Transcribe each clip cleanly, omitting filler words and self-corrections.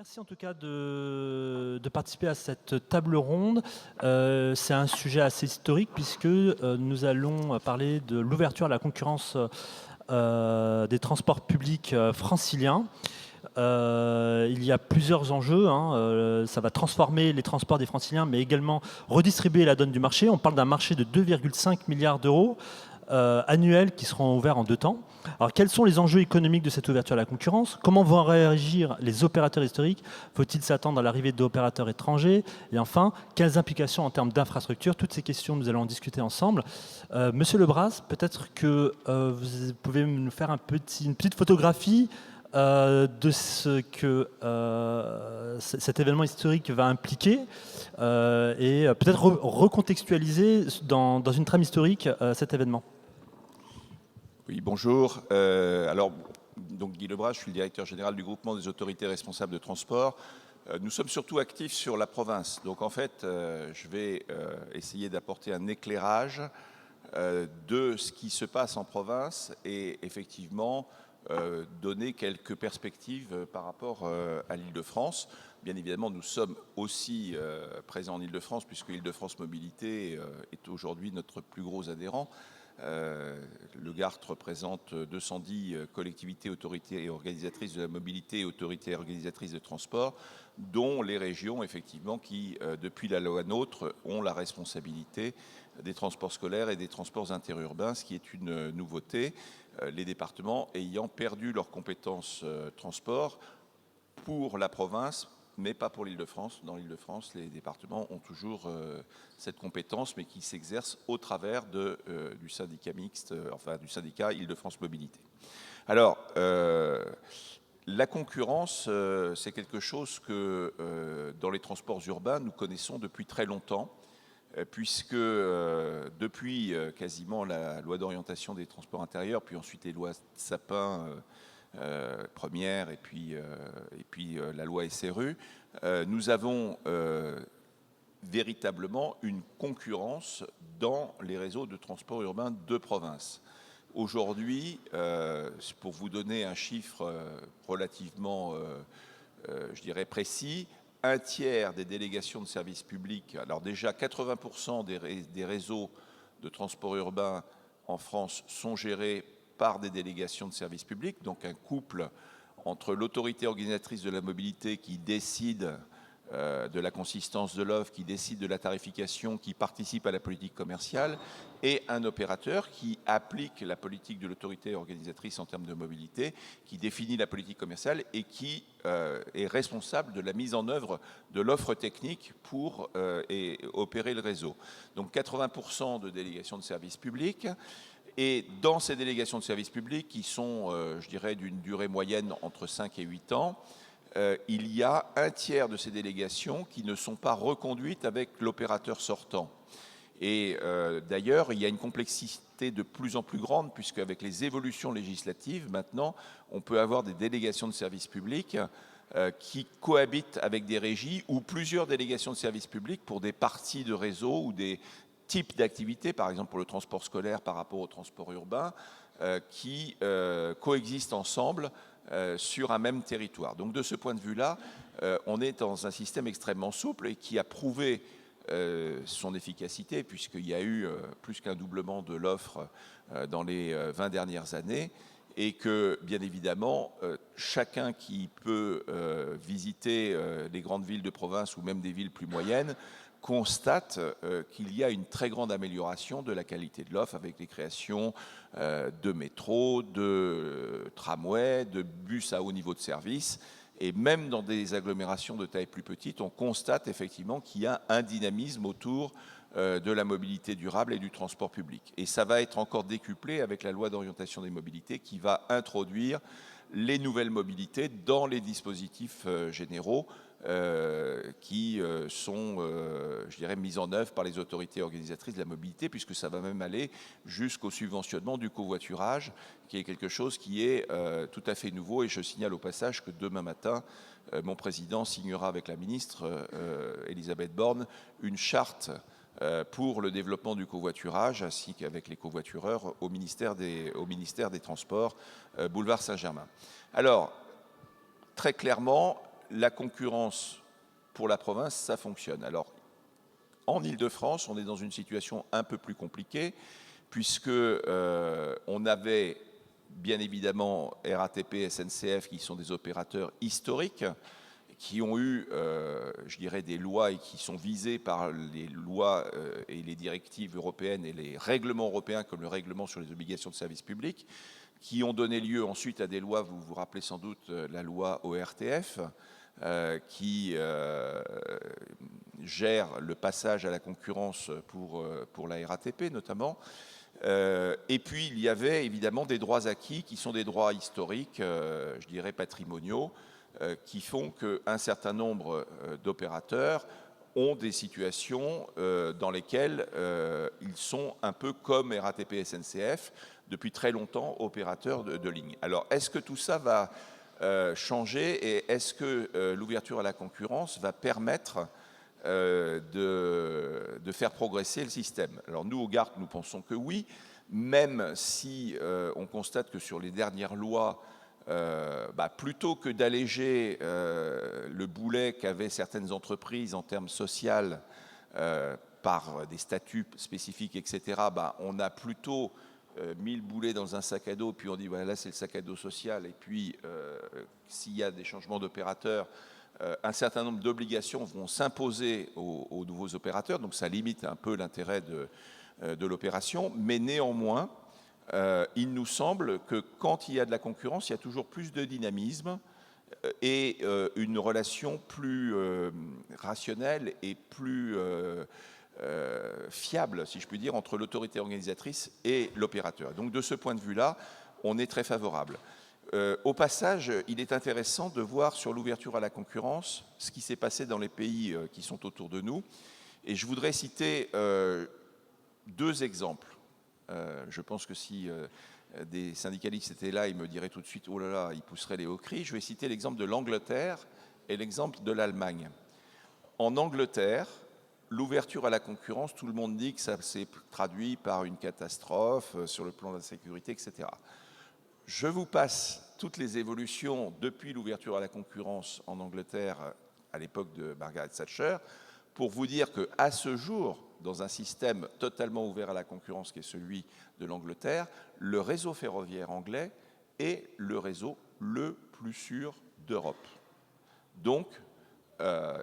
Merci en tout cas de participer à cette table ronde. C'est un sujet assez historique puisque nous allons parler de l'ouverture à la concurrence des transports publics franciliens. Il y a plusieurs enjeux, hein. Ça va transformer les transports des franciliens, mais également redistribuer la donne du marché. On parle d'un marché de 2,5 milliards d'euros annuels qui seront ouverts en 2 temps. Alors, quels sont les enjeux économiques de cette ouverture à la concurrence? Comment vont réagir les opérateurs historiques? Faut-il s'attendre à l'arrivée d'opérateurs étrangers? Et enfin, quelles implications en termes d'infrastructure? Toutes ces questions, nous allons en discuter ensemble. Monsieur Lebras, peut-être que vous pouvez nous faire une petite photographie de ce que cet événement historique va impliquer et peut-être recontextualiser dans une trame historique cet événement. Oui, bonjour. Donc Guy Lebras, je suis le directeur général du groupement des autorités responsables de transport. Nous sommes surtout actifs sur la province. Donc en fait, je vais essayer d'apporter un éclairage de ce qui se passe en province et effectivement donner quelques perspectives par rapport à l'Île-de-France. Bien évidemment, nous sommes aussi présents en Île-de-France puisque Île-de-France Mobilité est aujourd'hui notre plus gros adhérent. Le GART représente 210 collectivités, autorités organisatrices de la mobilité et autorités organisatrices de transport, dont les régions, effectivement, qui, depuis la loi NOTRe, ont la responsabilité des transports scolaires et des transports interurbains, ce qui est une nouveauté, les départements ayant perdu leurs compétences transport pour la province, mais pas pour l'Île-de-France. Dans l'Île-de-France, les départements ont toujours cette compétence, mais qui s'exerce au travers du syndicat mixte, du syndicat Île-de-France Mobilité. Alors, la concurrence, c'est quelque chose que dans les transports urbains, nous connaissons depuis très longtemps, puisque depuis quasiment la loi d'orientation des transports intérieurs, puis ensuite les lois Sapin, première et puis la loi SRU, nous avons véritablement une concurrence dans les réseaux de transport urbain de province. Aujourd'hui, pour vous donner un chiffre relativement, je dirais, précis, un tiers des délégations de services publics, alors déjà 80% des réseaux de transport urbain en France sont gérés par des délégations de services publics, donc un couple entre l'autorité organisatrice de la mobilité qui décide de la consistance de l'offre, qui décide de la tarification, qui participe à la politique commerciale, et un opérateur qui applique la politique de l'autorité organisatrice en termes de mobilité, qui définit la politique commerciale et qui est responsable de la mise en œuvre de l'offre technique pour opérer le réseau. Donc 80% de délégations de services publics. Et dans ces délégations de services publics, qui sont, je dirais, d'une durée moyenne entre 5 et 8 ans, il y a un tiers de ces délégations qui ne sont pas reconduites avec l'opérateur sortant. Et d'ailleurs, il y a une complexité de plus en plus grande, puisque avec les évolutions législatives, maintenant, on peut avoir des délégations de services publics qui cohabitent avec des régies ou plusieurs délégations de services publics pour des parties de réseau ou des types d'activités, par exemple pour le transport scolaire par rapport au transport urbain, qui coexistent ensemble sur un même territoire. Donc de ce point de vue-là, on est dans un système extrêmement souple et qui a prouvé son efficacité, puisqu'il y a eu plus qu'un doublement de l'offre dans les 20 dernières années, et que, bien évidemment, chacun qui peut visiter les grandes villes de province ou même des villes plus moyennes constate qu'il y a une très grande amélioration de la qualité de l'offre avec les créations de métros, de tramways, de bus à haut niveau de service. Et même dans des agglomérations de taille plus petite, on constate effectivement qu'il y a un dynamisme autour de la mobilité durable et du transport public. Et ça va être encore décuplé avec la loi d'orientation des mobilités qui va introduire les nouvelles mobilités dans les dispositifs généraux qui sont, je dirais, mises en œuvre par les autorités organisatrices de la mobilité, puisque ça va même aller jusqu'au subventionnement du covoiturage, qui est quelque chose qui est tout à fait nouveau. Et je signale au passage que demain matin, mon président signera avec la ministre Elisabeth Borne une charte pour le développement du covoiturage, ainsi qu'avec les covoitureurs au ministère des Transports, boulevard Saint-Germain. Alors, très clairement, la concurrence pour la province, ça fonctionne. Alors, en Île-de-France, on est dans une situation un peu plus compliquée, puisque on avait bien évidemment RATP, SNCF, qui sont des opérateurs historiques, qui ont eu, je dirais, des lois et qui sont visés par les lois et les directives européennes et les règlements européens, comme le règlement sur les obligations de service public, qui ont donné lieu ensuite à des lois, vous vous rappelez sans doute la loi ORTF, qui gère le passage à la concurrence pour la RATP notamment. Et puis il y avait évidemment des droits acquis qui sont des droits historiques, je dirais patrimoniaux, qui font qu'un certain nombre d'opérateurs ont des situations dans lesquelles ils sont un peu comme RATP SNCF, depuis très longtemps opérateurs de ligne. Alors est-ce que tout ça va changer et est-ce que l'ouverture à la concurrence va permettre de faire progresser le système? Alors nous, au GART, nous pensons que oui, même si on constate que sur les dernières lois, plutôt que d'alléger le boulet qu'avaient certaines entreprises en termes social par des statuts spécifiques, etc., on a plutôt mis le boulet dans un sac à dos, puis on dit voilà, là c'est le sac à dos social, et puis s'il y a des changements d'opérateurs, un certain nombre d'obligations vont s'imposer aux nouveaux opérateurs, donc ça limite un peu l'intérêt de l'opération, mais néanmoins, il nous semble que quand il y a de la concurrence, il y a toujours plus de dynamisme et une relation plus rationnelle et plus fiable, si je puis dire, entre l'autorité organisatrice et l'opérateur. Donc de ce point de vue-là, on est très favorable. Au passage, il est intéressant de voir sur l'ouverture à la concurrence ce qui s'est passé dans les pays qui sont autour de nous. Et je voudrais citer deux exemples. Je pense que si des syndicalistes étaient là, ils me diraient tout de suite « Oh là là », ils pousseraient les hauts cris. Je vais citer l'exemple de l'Angleterre et l'exemple de l'Allemagne. En Angleterre, l'ouverture à la concurrence, tout le monde dit que ça s'est traduit par une catastrophe sur le plan de la sécurité, etc. Je vous passe toutes les évolutions depuis l'ouverture à la concurrence en Angleterre à l'époque de Margaret Thatcher pour vous dire qu'à ce jour, dans un système totalement ouvert à la concurrence qui est celui de l'Angleterre, le réseau ferroviaire anglais est le réseau le plus sûr d'Europe. Donc,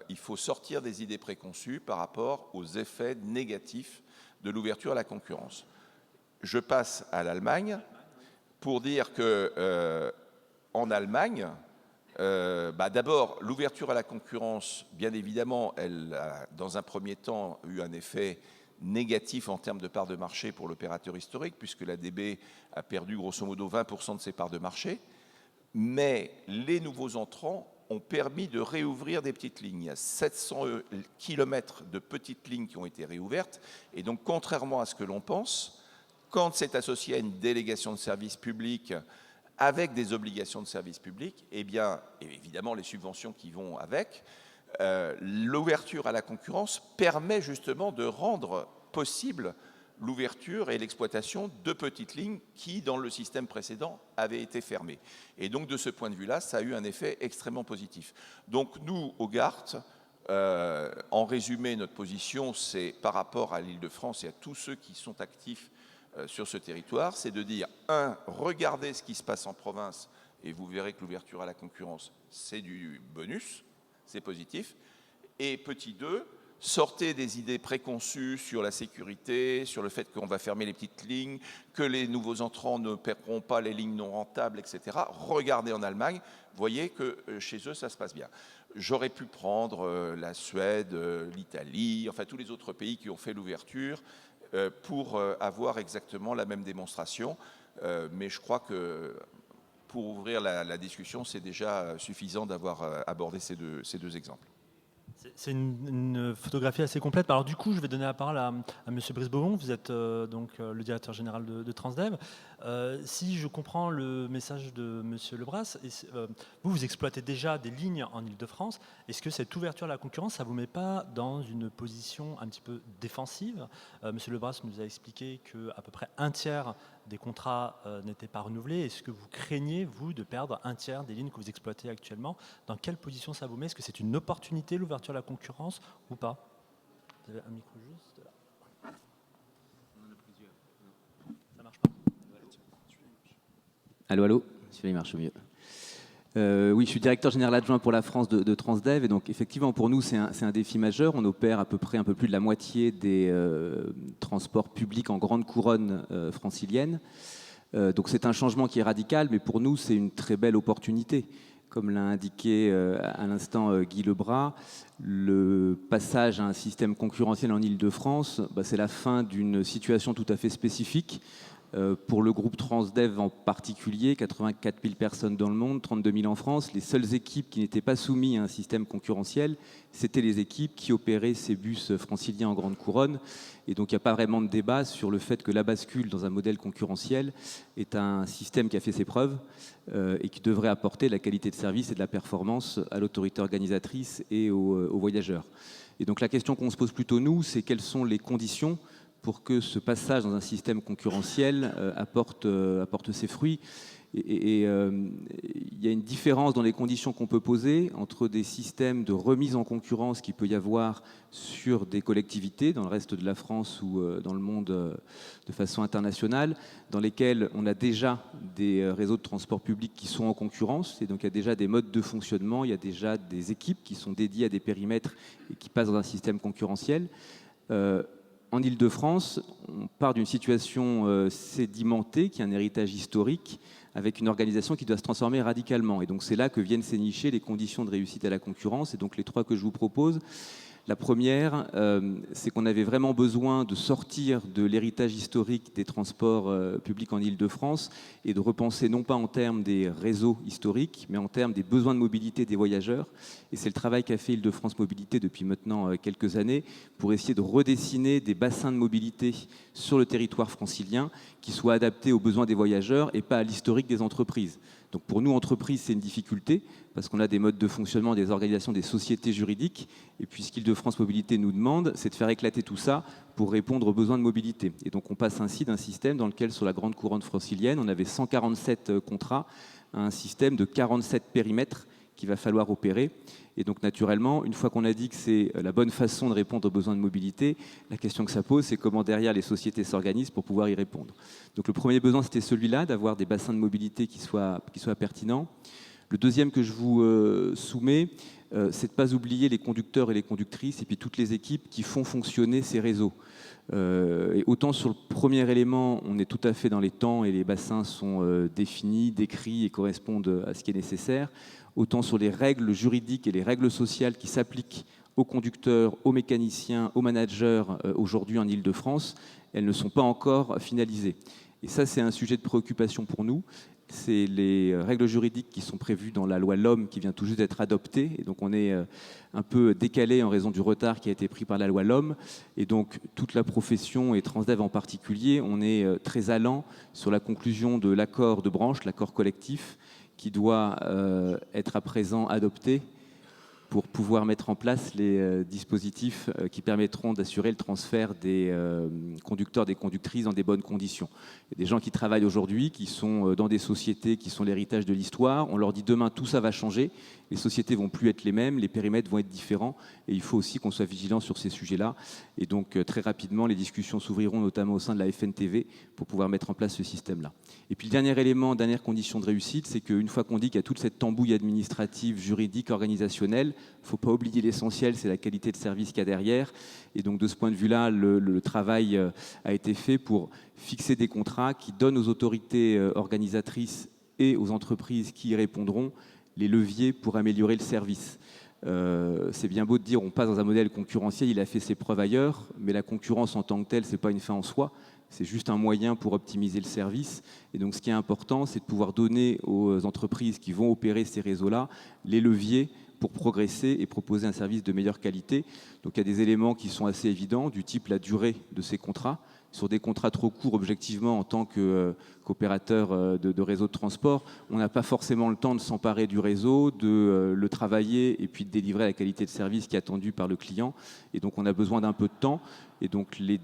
il faut sortir des idées préconçues par rapport aux effets négatifs de l'ouverture à la concurrence. Je passe à l'Allemagne pour dire que en Allemagne, d'abord, l'ouverture à la concurrence, bien évidemment, elle a, dans un premier temps, eu un effet négatif en termes de part de marché pour l'opérateur historique, puisque l'ADB a perdu grosso modo 20% de ses parts de marché. Mais les nouveaux entrants ont permis de réouvrir des petites lignes. Il y a 700 km de petites lignes qui ont été réouvertes. Et donc, contrairement à ce que l'on pense, quand c'est associé à une délégation de service public avec des obligations de service public, eh bien, évidemment, les subventions qui vont avec, l'ouverture à la concurrence permet justement de rendre possible l'ouverture et l'exploitation de petites lignes qui, dans le système précédent, avaient été fermées. Et donc, de ce point de vue-là, ça a eu un effet extrêmement positif. Donc, nous, au GART, en résumé, notre position, c'est par rapport à l'Île-de-France et à tous ceux qui sont actifs sur ce territoire, c'est de dire, regardez ce qui se passe en province, et vous verrez que l'ouverture à la concurrence, c'est du bonus, c'est positif. Et petit 2, sortez des idées préconçues sur la sécurité, sur le fait qu'on va fermer les petites lignes, que les nouveaux entrants ne perdront pas les lignes non rentables, etc. Regardez en Allemagne, voyez que chez eux, ça se passe bien. J'aurais pu prendre la Suède, l'Italie, enfin tous les autres pays qui ont fait l'ouverture pour avoir exactement la même démonstration. Mais je crois que pour ouvrir la discussion, c'est déjà suffisant d'avoir abordé ces deux exemples. C'est une photographie assez complète. Alors du coup, je vais donner la parole à Monsieur Brice Beaumont. Vous êtes donc le directeur général de Transdev. Si je comprends le message de Monsieur Lebras, vous exploitez déjà des lignes en Île-de-France. Est-ce que cette ouverture à la concurrence, ça vous met pas dans une position un petit peu défensive? Monsieur Lebras nous a expliqué qu'à peu près un tiers des contrats n'étaient pas renouvelés. Est-ce que vous craignez, vous, de perdre un tiers des lignes que vous exploitez actuellement? Dans quelle position ça vous met? Est-ce que c'est une opportunité, l'ouverture à la concurrence, ou pas? Vous avez un micro juste là. Ça marche pas. Allô, allô, celui-là il marche mieux. Oui, je suis directeur général adjoint pour la France de Transdev, et donc effectivement pour nous c'est un défi majeur. On opère à peu près un peu plus de la moitié des transports publics en grande couronne francilienne. Donc c'est un changement qui est radical, mais pour nous c'est une très belle opportunité. Comme l'a indiqué à l'instant Guy Lebras, le passage à un système concurrentiel en Île-de-France, c'est la fin d'une situation tout à fait spécifique. Pour le groupe Transdev en particulier, 84 000 personnes dans le monde, 32 000 en France. Les seules équipes qui n'étaient pas soumises à un système concurrentiel, c'était les équipes qui opéraient ces bus franciliens en grande couronne. Et donc il n'y a pas vraiment de débat sur le fait que la bascule dans un modèle concurrentiel est un système qui a fait ses preuves et qui devrait apporter de la qualité de service et de la performance à l'autorité organisatrice et aux voyageurs. Et donc la question qu'on se pose plutôt nous, c'est quelles sont les conditions pour que ce passage dans un système concurrentiel apporte ses fruits. Et il y a une différence dans les conditions qu'on peut poser entre des systèmes de remise en concurrence qu'il peut y avoir sur des collectivités dans le reste de la France ou dans le monde de façon internationale, dans lesquels on a déjà des réseaux de transport public qui sont en concurrence, et donc il y a déjà des modes de fonctionnement, il y a déjà des équipes qui sont dédiées à des périmètres et qui passent dans un système concurrentiel. En Île-de-France, on part d'une situation sédimentée, qui est un héritage historique, avec une organisation qui doit se transformer radicalement. Et donc c'est là que viennent s'énicher les conditions de réussite à la concurrence. Et donc les trois que je vous propose. La première, c'est qu'on avait vraiment besoin de sortir de l'héritage historique des transports publics en Île-de-France et de repenser non pas en termes des réseaux historiques, mais en termes des besoins de mobilité des voyageurs. Et c'est le travail qu'a fait Île-de-France Mobilité depuis maintenant quelques années pour essayer de redessiner des bassins de mobilité sur le territoire francilien qui soient adaptés aux besoins des voyageurs et pas à l'historique des entreprises. Donc pour nous, entreprises, c'est une difficulté parce qu'on a des modes de fonctionnement, des organisations, des sociétés juridiques. Et puis ce qu'Île-de-France Mobilité nous demande, c'est de faire éclater tout ça pour répondre aux besoins de mobilité. Et donc on passe ainsi d'un système dans lequel, sur la grande couronne francilienne, on avait 147 contrats à un système de 47 périmètres qu'il va falloir opérer. Et donc naturellement, une fois qu'on a dit que c'est la bonne façon de répondre aux besoins de mobilité, la question que ça pose, c'est comment derrière les sociétés s'organisent pour pouvoir y répondre. Donc le premier besoin, c'était celui-là, d'avoir des bassins de mobilité qui soient pertinents. Le deuxième que je vous soumets, c'est de ne pas oublier les conducteurs et les conductrices et puis toutes les équipes qui font fonctionner ces réseaux. Et autant sur le premier élément, on est tout à fait dans les temps et les bassins sont définis, décrits et correspondent à ce qui est nécessaire, autant sur les règles juridiques et les règles sociales qui s'appliquent aux conducteurs, aux mécaniciens, aux managers aujourd'hui en Île-de-France, elles ne sont pas encore finalisées. Et ça, c'est un sujet de préoccupation pour nous. C'est les règles juridiques qui sont prévues dans la loi LOM qui vient tout juste d'être adoptée. Et donc on est un peu décalé en raison du retard qui a été pris par la loi LOM. Et donc toute la profession et Transdev en particulier, on est très allant sur la conclusion de l'accord de branche, l'accord collectif, qui doit être à présent adopté pour pouvoir mettre en place les dispositifs qui permettront d'assurer le transfert des conducteurs, des conductrices dans des bonnes conditions. Il y a des gens qui travaillent aujourd'hui, qui sont dans des sociétés qui sont l'héritage de l'histoire. On leur dit demain tout ça va changer, les sociétés vont plus être les mêmes, les périmètres vont être différents et il faut aussi qu'on soit vigilant sur ces sujets-là. Et donc très rapidement, les discussions s'ouvriront notamment au sein de la FNTV pour pouvoir mettre en place ce système-là. Et puis le dernier élément, dernière condition de réussite, c'est qu'une fois qu'on dit qu'il y a toute cette tambouille administrative, juridique, organisationnelle, il ne faut pas oublier l'essentiel, c'est la qualité de service qu'il y a derrière. Et donc de ce point de vue-là, le travail a été fait pour fixer des contrats qui donnent aux autorités organisatrices et aux entreprises qui y répondront les leviers pour améliorer le service. C'est bien beau de dire on passe dans un modèle concurrentiel, il a fait ses preuves ailleurs, mais la concurrence en tant que telle, ce n'est pas une fin en soi, c'est juste un moyen pour optimiser le service. Et donc ce qui est important, c'est de pouvoir donner aux entreprises qui vont opérer ces réseaux-là les leviers pour progresser et proposer un service de meilleure qualité. Donc il y a des éléments qui sont assez évidents, du type la durée de ces contrats. Sur des contrats trop courts, objectivement, en tant qu'opérateur de réseau de transport, on n'a pas forcément le temps de s'emparer du réseau, de le travailler et puis de délivrer la qualité de service qui est attendue par le client. Et donc on a besoin d'un peu de temps. Et donc les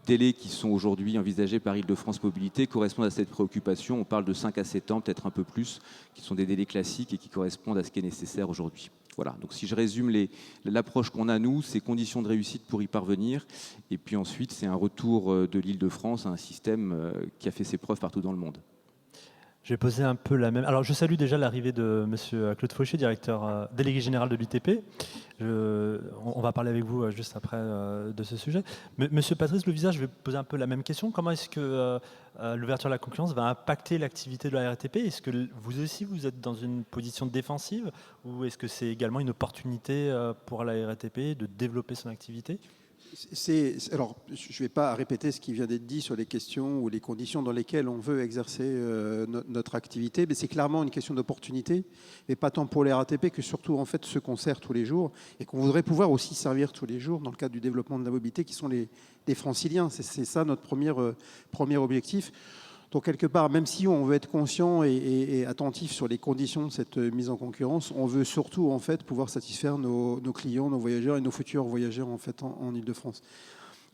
délais qui sont aujourd'hui envisagés par Île-de-France Mobilité correspondent à cette préoccupation. On parle de 5 à 7 ans, peut-être un peu plus, qui sont des délais classiques et qui correspondent à ce qui est nécessaire aujourd'hui. Voilà, donc si je résume l'approche qu'on a, nous, c'est conditions de réussite pour y parvenir. Et puis ensuite, c'est un retour de l'Île-de-France à un système qui a fait ses preuves partout dans le monde. Je vais poser un peu la même. Alors, je salue déjà l'arrivée de Monsieur Claude Fauché, directeur délégué général de l'ITP. On va parler avec vous juste après de ce sujet. Monsieur Patrice Levisage, je vais poser un peu la même question. Comment est-ce que l'ouverture à la concurrence va impacter l'activité de la RATP? Est-ce que vous aussi, vous êtes dans une position défensive ou est-ce que c'est également une opportunité pour la RATP de développer son activité? Alors, je ne vais pas répéter ce qui vient d'être dit sur les questions ou les conditions dans lesquelles on veut exercer notre activité, mais c'est clairement une question d'opportunité, et pas tant pour les RATP que surtout en fait ceux qu'on sert tous les jours et qu'on voudrait pouvoir aussi servir tous les jours dans le cadre du développement de la mobilité, qui sont les franciliens. C'est ça notre premier objectif. Donc quelque part, même si on veut être conscient et attentif sur les conditions de cette mise en concurrence, on veut surtout en fait pouvoir satisfaire nos clients, nos voyageurs et nos futurs voyageurs en fait en Île-de-France.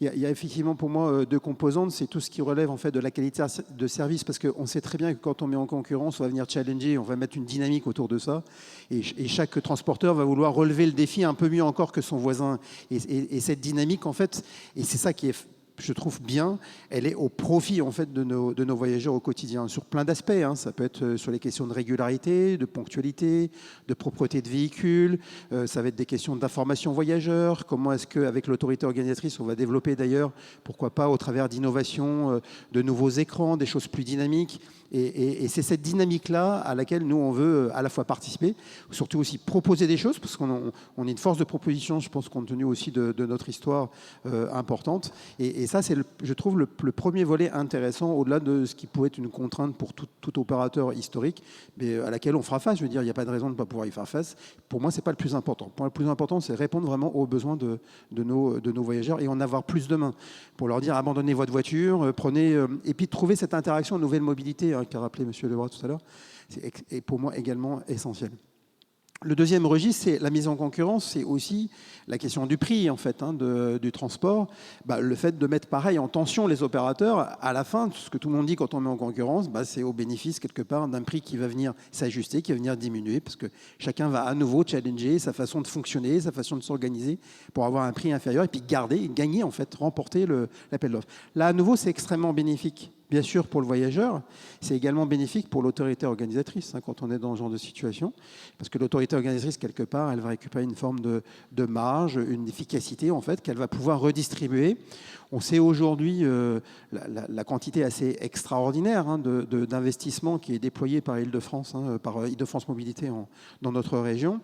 Il y a effectivement pour moi deux composantes, c'est tout ce qui relève en fait de la qualité de service, parce qu'on sait très bien que quand on met en concurrence, on va venir challenger, on va mettre une dynamique autour de ça, et chaque transporteur va vouloir relever le défi un peu mieux encore que son voisin. Et cette dynamique en fait, et c'est ça qui est, je trouve bien, elle est au profit en fait de nos voyageurs au quotidien, sur plein d'aspects. Ça peut être sur les questions de régularité, de ponctualité, de propreté de véhicule, ça va être des questions d'information voyageurs, comment est-ce qu'avec l'autorité organisatrice, on va développer d'ailleurs, pourquoi pas au travers d'innovations, de nouveaux écrans, des choses plus dynamiques. Et c'est cette dynamique-là à laquelle nous, on veut à la fois participer, surtout aussi proposer des choses, parce qu'on est une force de proposition, je pense, compte tenu aussi de notre histoire importante. Et ça, c'est, je trouve, le premier volet intéressant, au-delà de ce qui pourrait être une contrainte pour tout opérateur historique, mais à laquelle on fera face. Je veux dire, il n'y a pas de raison de ne pas pouvoir y faire face. Pour moi, ce n'est pas le plus important. Pour moi, le plus important, c'est répondre vraiment aux besoins de nos voyageurs et en avoir plus demain. Pour leur dire, abandonnez votre voiture, prenez... et puis, trouver cette interaction nouvelle mobilité, qu'a rappelé M. Lebras tout à l'heure, c'est pour moi également essentiel. Le deuxième registre, c'est la mise en concurrence, c'est aussi la question du prix en fait, du transport. Le fait de mettre pareil en tension les opérateurs, à la fin, ce que tout le monde dit quand on met en concurrence, c'est au bénéfice quelque part d'un prix qui va venir s'ajuster, qui va venir diminuer, parce que chacun va à nouveau challenger sa façon de fonctionner, sa façon de s'organiser pour avoir un prix inférieur et puis gagner en fait, remporter l'appel d'offres. Là, à nouveau, c'est extrêmement bénéfique. Bien sûr, pour le voyageur, c'est également bénéfique pour l'autorité organisatrice quand on est dans ce genre de situation. Parce que l'autorité organisatrice, quelque part, elle va récupérer une forme de marge, une efficacité, en fait, qu'elle va pouvoir redistribuer. On sait aujourd'hui la quantité assez extraordinaire d'investissement qui est déployée par Île-de-France, par Île-de-France Mobilité dans notre région.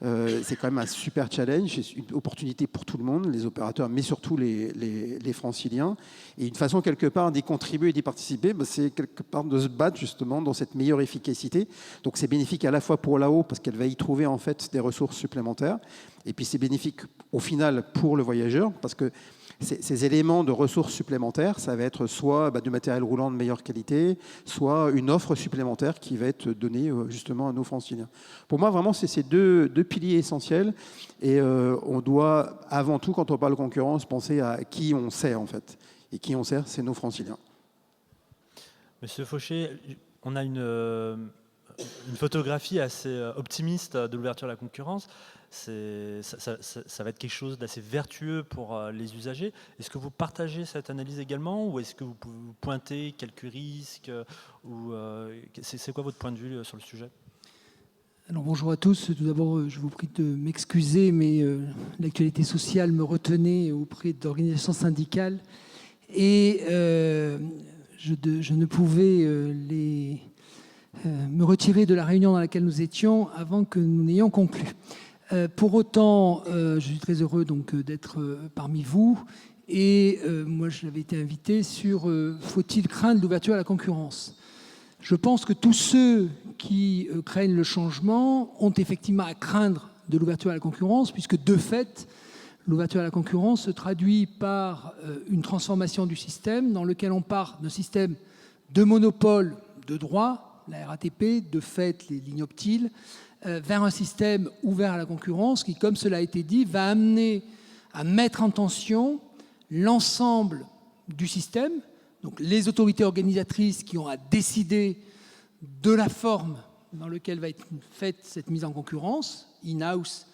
C'est quand même un super challenge, c'est une opportunité pour tout le monde, les opérateurs, mais surtout les franciliens. Et une façon, quelque part, d'y contribuer et d'y participer, c'est quelque part de se battre justement dans cette meilleure efficacité. Donc c'est bénéfique à la fois pour l'AO, parce qu'elle va y trouver en fait des ressources supplémentaires. Et puis c'est bénéfique au final pour le voyageur, parce que ces éléments de ressources supplémentaires, ça va être soit du matériel roulant de meilleure qualité, soit une offre supplémentaire qui va être donnée justement à nos franciliens. Pour moi, vraiment, c'est ces deux piliers essentiels. Et on doit, avant tout, quand on parle de concurrence, penser à qui on sert, en fait. Et qui on sert, c'est nos franciliens. Monsieur Fauché, on a une photographie assez optimiste de l'ouverture à la concurrence. Ça va être quelque chose d'assez vertueux pour les usagers. Est-ce que vous partagez cette analyse également, ou est-ce que vous pouvez pointer quelques risques, ou c'est quoi votre point de vue sur le sujet? Alors bonjour à tous. Tout d'abord, je vous prie de m'excuser, mais l'actualité sociale me retenait auprès d'organisations syndicales et je ne pouvais me retirer de la réunion dans laquelle nous étions avant que nous n'ayons conclu. Pour autant, je suis très heureux donc d'être parmi vous. Et moi, j'avais été invité sur faut-il craindre l'ouverture à la concurrence? Je pense que tous ceux qui craignent le changement ont effectivement à craindre de l'ouverture à la concurrence, puisque de fait, l'ouverture à la concurrence se traduit par une transformation du système dans lequel on part d'un système de monopole de droit, la RATP, de fait les lignes Optile, vers un système ouvert à la concurrence qui, comme cela a été dit, va amener à mettre en tension l'ensemble du système, donc les autorités organisatrices qui ont à décider de la forme dans laquelle va être faite cette mise en concurrence, in-house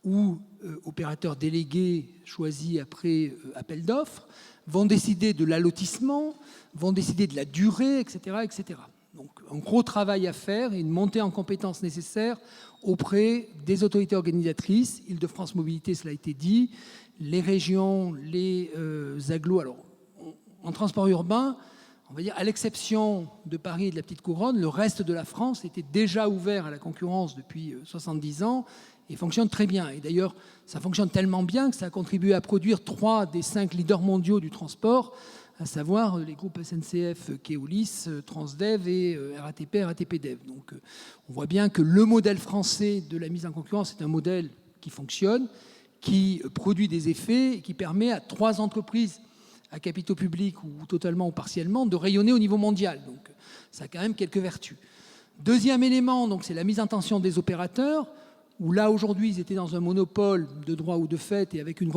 ou opérateur délégué choisi après appel d'offres, vont décider de l'allotissement, vont décider de la durée, etc., etc. Donc un gros travail à faire et une montée en compétences nécessaire auprès des autorités organisatrices, Île-de-France Mobilité, cela a été dit, les régions, les agglos. Alors, en transport urbain, on va dire, à l'exception de Paris et de la Petite Couronne, le reste de la France était déjà ouvert à la concurrence depuis 70 ans et fonctionne très bien. Et d'ailleurs, ça fonctionne tellement bien que ça a contribué à produire 3 des 5 leaders mondiaux du transport, à savoir les groupes SNCF, Keolis, Transdev et RATP, RATP-Dev. Donc on voit bien que le modèle français de la mise en concurrence est un modèle qui fonctionne, qui produit des effets et qui permet à 3 entreprises à capitaux publics ou totalement ou partiellement de rayonner au niveau mondial. Donc ça a quand même quelques vertus. Deuxième élément, donc, c'est la mise en tension des opérateurs, où là aujourd'hui ils étaient dans un monopole de droit ou de fait et avec une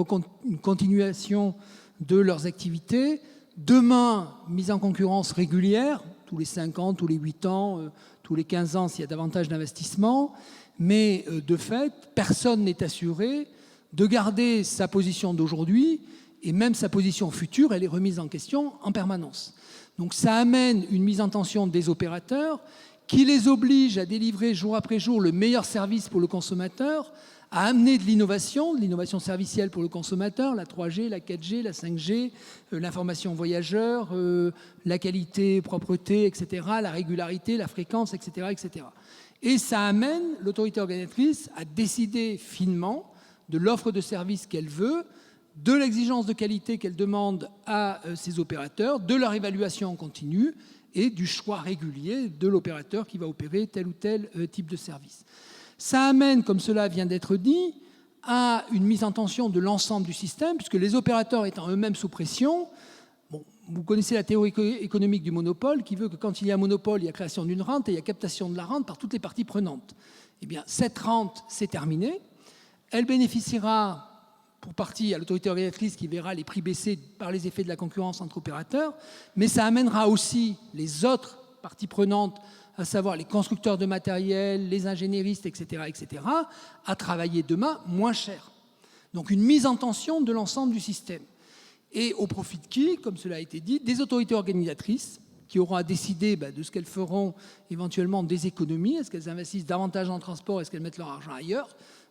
continuation de leurs activités. Demain, mise en concurrence régulière, tous les 5 ans, tous les 8 ans, tous les 15 ans s'il y a davantage d'investissements. Mais de fait, personne n'est assuré de garder sa position d'aujourd'hui et même sa position future, elle est remise en question en permanence. Donc ça amène une mise en tension des opérateurs qui les oblige à délivrer jour après jour le meilleur service pour le consommateur, à amener de l'innovation servicielle pour le consommateur, la 3G, la 4G, la 5G, l'information voyageur, la qualité, propreté, etc., la régularité, la fréquence, etc., etc. Et ça amène l'autorité organisatrice à décider finement de l'offre de service qu'elle veut, de l'exigence de qualité qu'elle demande à ses opérateurs, de leur évaluation en continu et du choix régulier de l'opérateur qui va opérer tel ou tel type de service. Ça amène, comme cela vient d'être dit, à une mise en tension de l'ensemble du système, puisque les opérateurs étant eux-mêmes sous pression, bon, vous connaissez la théorie économique du monopole qui veut que quand il y a un monopole, il y a création d'une rente et il y a captation de la rente par toutes les parties prenantes. Eh bien, cette rente, c'est terminé. Elle bénéficiera pour partie à l'autorité organisatrice qui verra les prix baisser par les effets de la concurrence entre opérateurs, mais ça amènera aussi les autres parties prenantes, à savoir les constructeurs de matériel, les ingénieristes, etc., etc., à travailler demain moins cher. Donc une mise en tension de l'ensemble du système. Et au profit de qui, comme cela a été dit, des autorités organisatrices qui auront à décider de ce qu'elles feront éventuellement des économies. Est-ce qu'elles investissent davantage en transport? Est-ce qu'elles mettent leur argent ailleurs?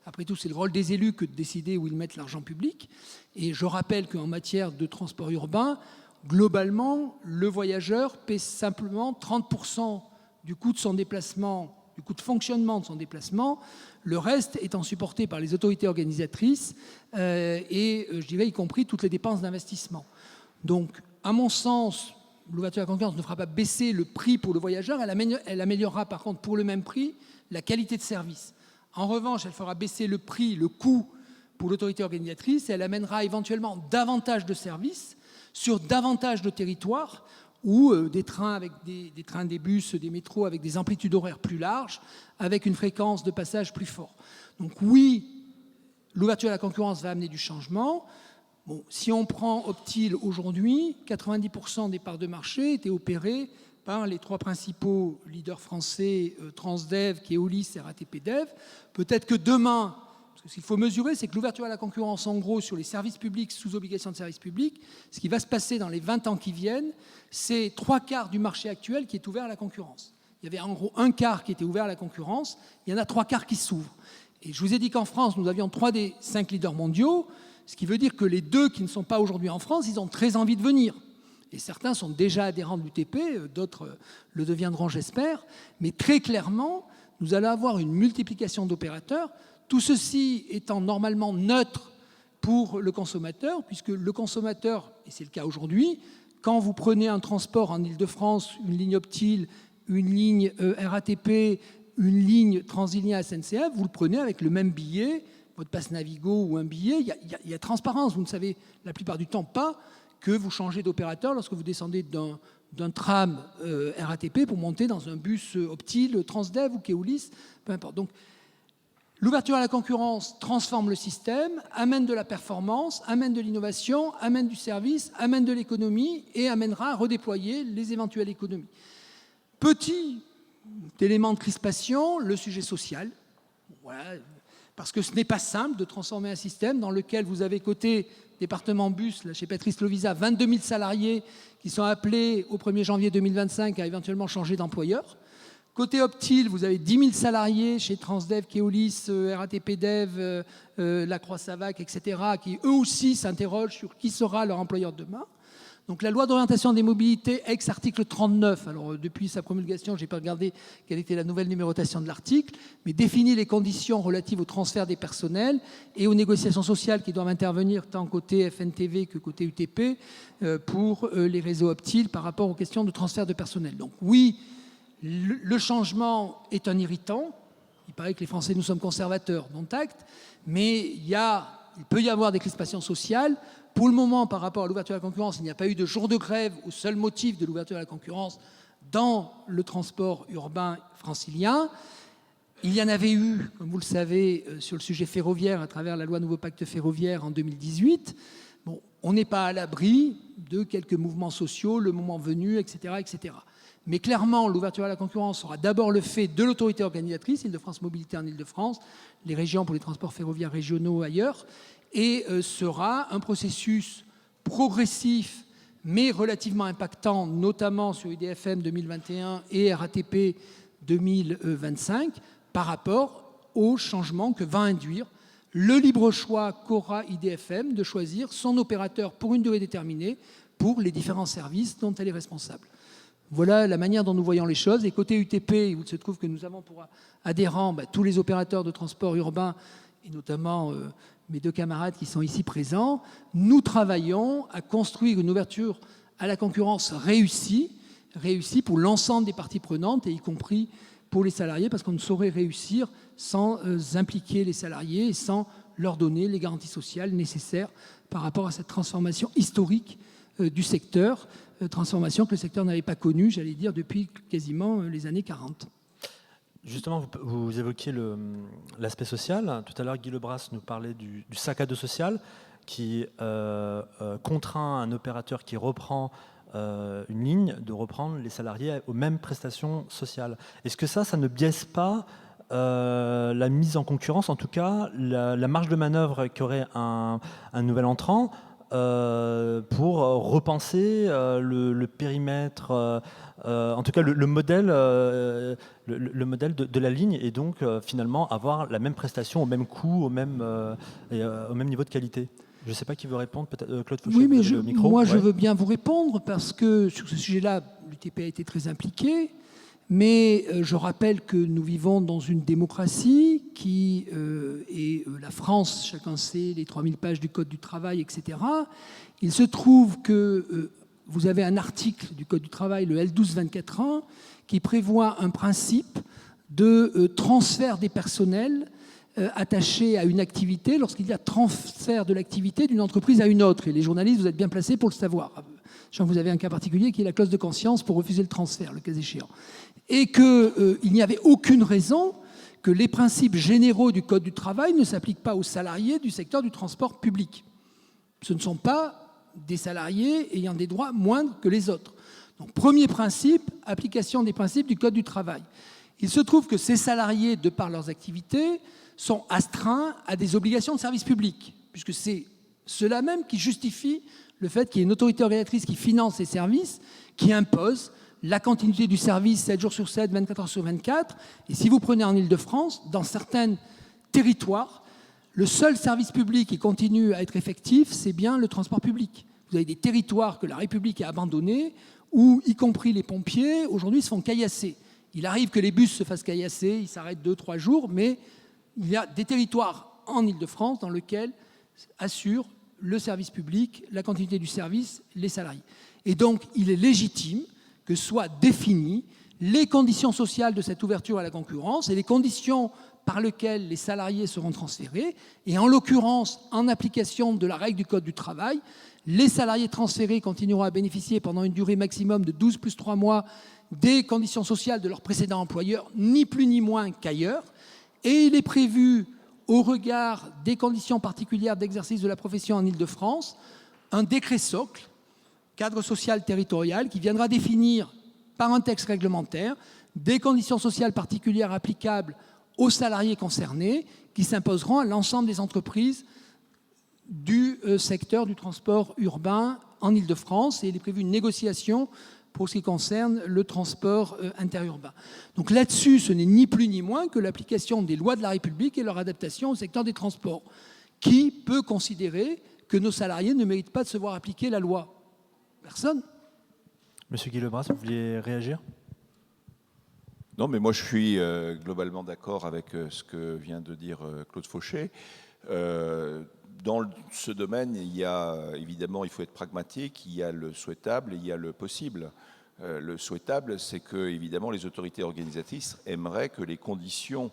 Après tout, c'est le rôle des élus que de décider où ils mettent l'argent public. Et je rappelle qu'en matière de transport urbain, globalement, le voyageur paie simplement 30% du coût de son déplacement, du coût de fonctionnement de son déplacement, le reste étant supporté par les autorités organisatrices et, je dirais, y compris toutes les dépenses d'investissement. Donc, à mon sens, l'ouverture à la concurrence ne fera pas baisser le prix pour le voyageur, elle améliorera par contre pour le même prix la qualité de service. En revanche, elle fera baisser le prix, le coût pour l'autorité organisatrice et elle amènera éventuellement davantage de services sur davantage de territoires ou des trains, des bus, des métros avec des amplitudes horaires plus larges, avec une fréquence de passage plus forte. Donc oui, l'ouverture à la concurrence va amener du changement. Bon, si on prend Optile aujourd'hui, 90% des parts de marché étaient opérées par les 3 principaux leaders français, Transdev, Keolis et RATP-Dev. Peut-être que demain, parce que ce qu'il faut mesurer, c'est que l'ouverture à la concurrence, en gros, sur les services publics sous obligation de service public, ce qui va se passer dans les 20 ans qui viennent, c'est 3/4 du marché actuel qui est ouvert à la concurrence. Il y avait en gros 1/4 qui était ouvert à la concurrence, il y en a 3/4 qui s'ouvrent. Et je vous ai dit qu'en France, nous avions 3 des 5 leaders mondiaux, ce qui veut dire que les 2 qui ne sont pas aujourd'hui en France, ils ont très envie de venir. Et certains sont déjà adhérents de l'UTP, d'autres le deviendront, j'espère. Mais très clairement, nous allons avoir une multiplication d'opérateurs, tout ceci étant normalement neutre pour le consommateur, puisque le consommateur, et c'est le cas aujourd'hui, quand vous prenez un transport en Île-de-France, une ligne Optile, une ligne RATP, une ligne Transilien SNCF, vous le prenez avec le même billet, votre passe Navigo ou un billet, il y a transparence. Vous ne savez la plupart du temps pas que vous changez d'opérateur lorsque vous descendez d'un tram RATP pour monter dans un bus Optile, Transdev ou Keolis, peu importe. Donc, L'ouverture à la concurrence transforme le système, amène de la performance, amène de l'innovation, amène du service, amène de l'économie et amènera à redéployer les éventuelles économies. Petit élément de crispation, le sujet social. Voilà, parce que ce n'est pas simple de transformer un système dans lequel vous avez côté département bus, là, chez Patrice Lovisa, 22 000 salariés qui sont appelés au 1er janvier 2025 à éventuellement changer d'employeur. Côté Optil, vous avez 10 000 salariés chez Transdev, Keolis, RATP Dev, Lacroix-Savac, etc., qui eux aussi s'interrogent sur qui sera leur employeur de demain. Donc la loi d'orientation des mobilités, ex-article 39, alors depuis sa promulgation, je n'ai pas regardé quelle était la nouvelle numérotation de l'article, mais définit les conditions relatives au transfert des personnels et aux négociations sociales qui doivent intervenir tant côté FNTV que côté UTP pour les réseaux Optil par rapport aux questions de transfert de personnel. Donc oui, le changement est un irritant. Il paraît que les Français, nous sommes conservateurs, dont acte, mais il peut y avoir des crispations sociales. Pour le moment, par rapport à l'ouverture à la concurrence, il n'y a pas eu de jour de grève au seul motif de l'ouverture à la concurrence dans le transport urbain francilien. Il y en avait eu, comme vous le savez, sur le sujet ferroviaire à travers la loi Nouveau Pacte ferroviaire en 2018. Bon, on n'est pas à l'abri de quelques mouvements sociaux, le moment venu, etc., etc. Mais clairement, l'ouverture à la concurrence sera d'abord le fait de l'autorité organisatrice, Île-de-France Mobilité en Île-de-France, les régions pour les transports ferroviaires régionaux ailleurs, et sera un processus progressif, mais relativement impactant, notamment sur IDFM 2021 et RATP 2025, par rapport au changement que va induire le libre choix qu'aura IDFM de choisir son opérateur pour une durée déterminée pour les différents services dont elle est responsable. Voilà la manière dont nous voyons les choses. Et côté UTP, il se trouve que nous avons pour adhérents tous les opérateurs de transport urbain, et notamment mes deux camarades qui sont ici présents. Nous travaillons à construire une ouverture à la concurrence réussie pour l'ensemble des parties prenantes, et y compris pour les salariés, parce qu'on ne saurait réussir sans impliquer les salariés et sans leur donner les garanties sociales nécessaires par rapport à cette transformation historique du secteur, transformation que le secteur n'avait pas connue, j'allais dire, depuis quasiment les années 40. Justement, vous évoquiez l'aspect social. Tout à l'heure, Guy Lebras nous parlait du sac à dos social qui contraint un opérateur qui reprend une ligne de reprendre les salariés aux mêmes prestations sociales. Est-ce que ça ne biaise pas la mise en concurrence, en tout cas la marge de manœuvre qu'aurait un nouvel entrant pour repenser le périmètre, en tout cas le modèle de la ligne, et donc finalement avoir la même prestation au même coût, au même niveau de qualité? Je ne sais pas qui veut répondre, peut-être Claude Fauché. Oui, mais le micro. je veux bien vous répondre, parce que sur ce sujet-là, l'UTP a été très impliqué. Mais je rappelle que nous vivons dans une démocratie qui est la France, chacun sait, les 3000 pages du Code du travail, etc. Il se trouve que vous avez un article du Code du travail, le L1224.1, qui prévoit un principe de transfert des personnels attachés à une activité lorsqu'il y a transfert de l'activité d'une entreprise à une autre. Et les journalistes, vous êtes bien placés pour le savoir. Je sens que vous avez un cas particulier qui est la clause de conscience pour refuser le transfert, le cas échéant. Et qu'il n'y avait aucune raison que les principes généraux du Code du travail ne s'appliquent pas aux salariés du secteur du transport public. Ce ne sont pas des salariés ayant des droits moindres que les autres. Donc, premier principe, application des principes du Code du travail. Il se trouve que ces salariés, de par leurs activités, sont astreints à des obligations de service public, puisque c'est cela même qui justifie le fait qu'il y ait une autorité organisatrice qui finance ces services, qui impose la continuité du service 7 jours sur 7, 24 heures sur 24. Et si vous prenez en Île-de-France, dans certains territoires, le seul service public qui continue à être effectif, c'est bien le transport public. Vous avez des territoires que la République a abandonnés, où, y compris les pompiers, aujourd'hui se font caillasser. Il arrive que les bus se fassent caillasser, ils s'arrêtent 2-3 jours, mais il y a des territoires en Île-de-France dans lesquels assurent le service public, la continuité du service, les salariés. Et donc, il est légitime que soient définies les conditions sociales de cette ouverture à la concurrence et les conditions par lesquelles les salariés seront transférés. Et en l'occurrence, en application de la règle du Code du travail, les salariés transférés continueront à bénéficier pendant une durée maximum de 12 plus 3 mois des conditions sociales de leur précédent employeur, ni plus ni moins qu'ailleurs. Et il est prévu, au regard des conditions particulières d'exercice de la profession en Île-de-France, un décret socle, cadre social territorial, qui viendra définir par un texte réglementaire des conditions sociales particulières applicables aux salariés concernés, qui s'imposeront à l'ensemble des entreprises du secteur du transport urbain en Île-de-France. Et il est prévu une négociation pour ce qui concerne le transport interurbain. Donc là-dessus, ce n'est ni plus ni moins que l'application des lois de la République et leur adaptation au secteur des transports. Qui peut considérer que nos salariés ne méritent pas de se voir appliquer la loi? Personne. Monsieur Guy Lebras, vous vouliez réagir? Non, mais moi je suis globalement d'accord avec ce que vient de dire Claude Fauché. Dans ce domaine, il y a évidemment, il faut être pragmatique, il y a le souhaitable et il y a le possible. Le souhaitable, c'est que évidemment les autorités organisatrices aimeraient que les conditions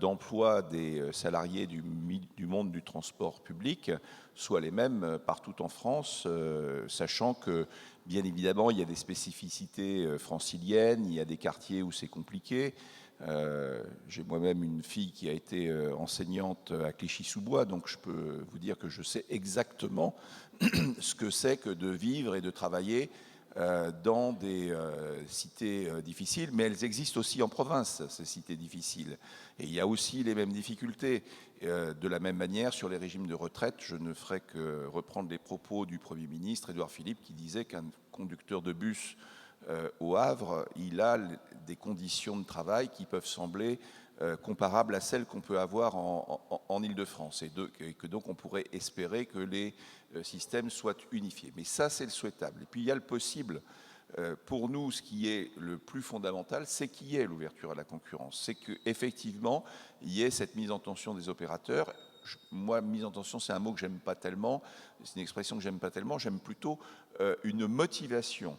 d'emploi des salariés du monde du transport public soient les mêmes partout en France, sachant que bien évidemment il y a des spécificités franciliennes, il y a des quartiers où c'est compliqué. J'ai moi-même une fille qui a été enseignante à Clichy-sous-Bois, donc je peux vous dire que je sais exactement ce que c'est que de vivre et de travailler dans des cités difficiles, mais elles existent aussi en province, ces cités difficiles. Et il y a aussi les mêmes difficultés. De la même manière, sur les régimes de retraite, je ne ferai que reprendre les propos du Premier ministre, Édouard Philippe, qui disait qu'un conducteur de bus au Havre, il a des conditions de travail qui peuvent sembler comparables à celles qu'on peut avoir en Île-de-France, et que donc on pourrait espérer que les systèmes soient unifiés. Mais ça, c'est le souhaitable. Et puis il y a le possible. Pour nous, ce qui est le plus fondamental, c'est qu'il y ait l'ouverture à la concurrence. C'est qu'effectivement, il y ait cette mise en tension des opérateurs. Moi, mise en tension, c'est un mot que j'aime pas tellement, c'est une expression que j'aime pas tellement, j'aime plutôt une motivation,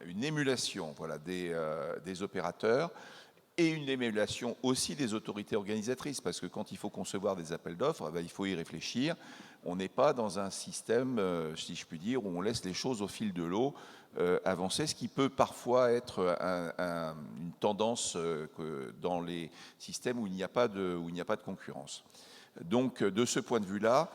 une émulation, voilà, des opérateurs, et une émulation aussi des autorités organisatrices, parce que quand il faut concevoir des appels d'offres, il faut y réfléchir. On n'est pas dans un système, si je puis dire, où on laisse les choses au fil de l'eau avancer, ce qui peut parfois être une tendance dans les systèmes où il n'y a pas de concurrence. Donc, de ce point de vue-là,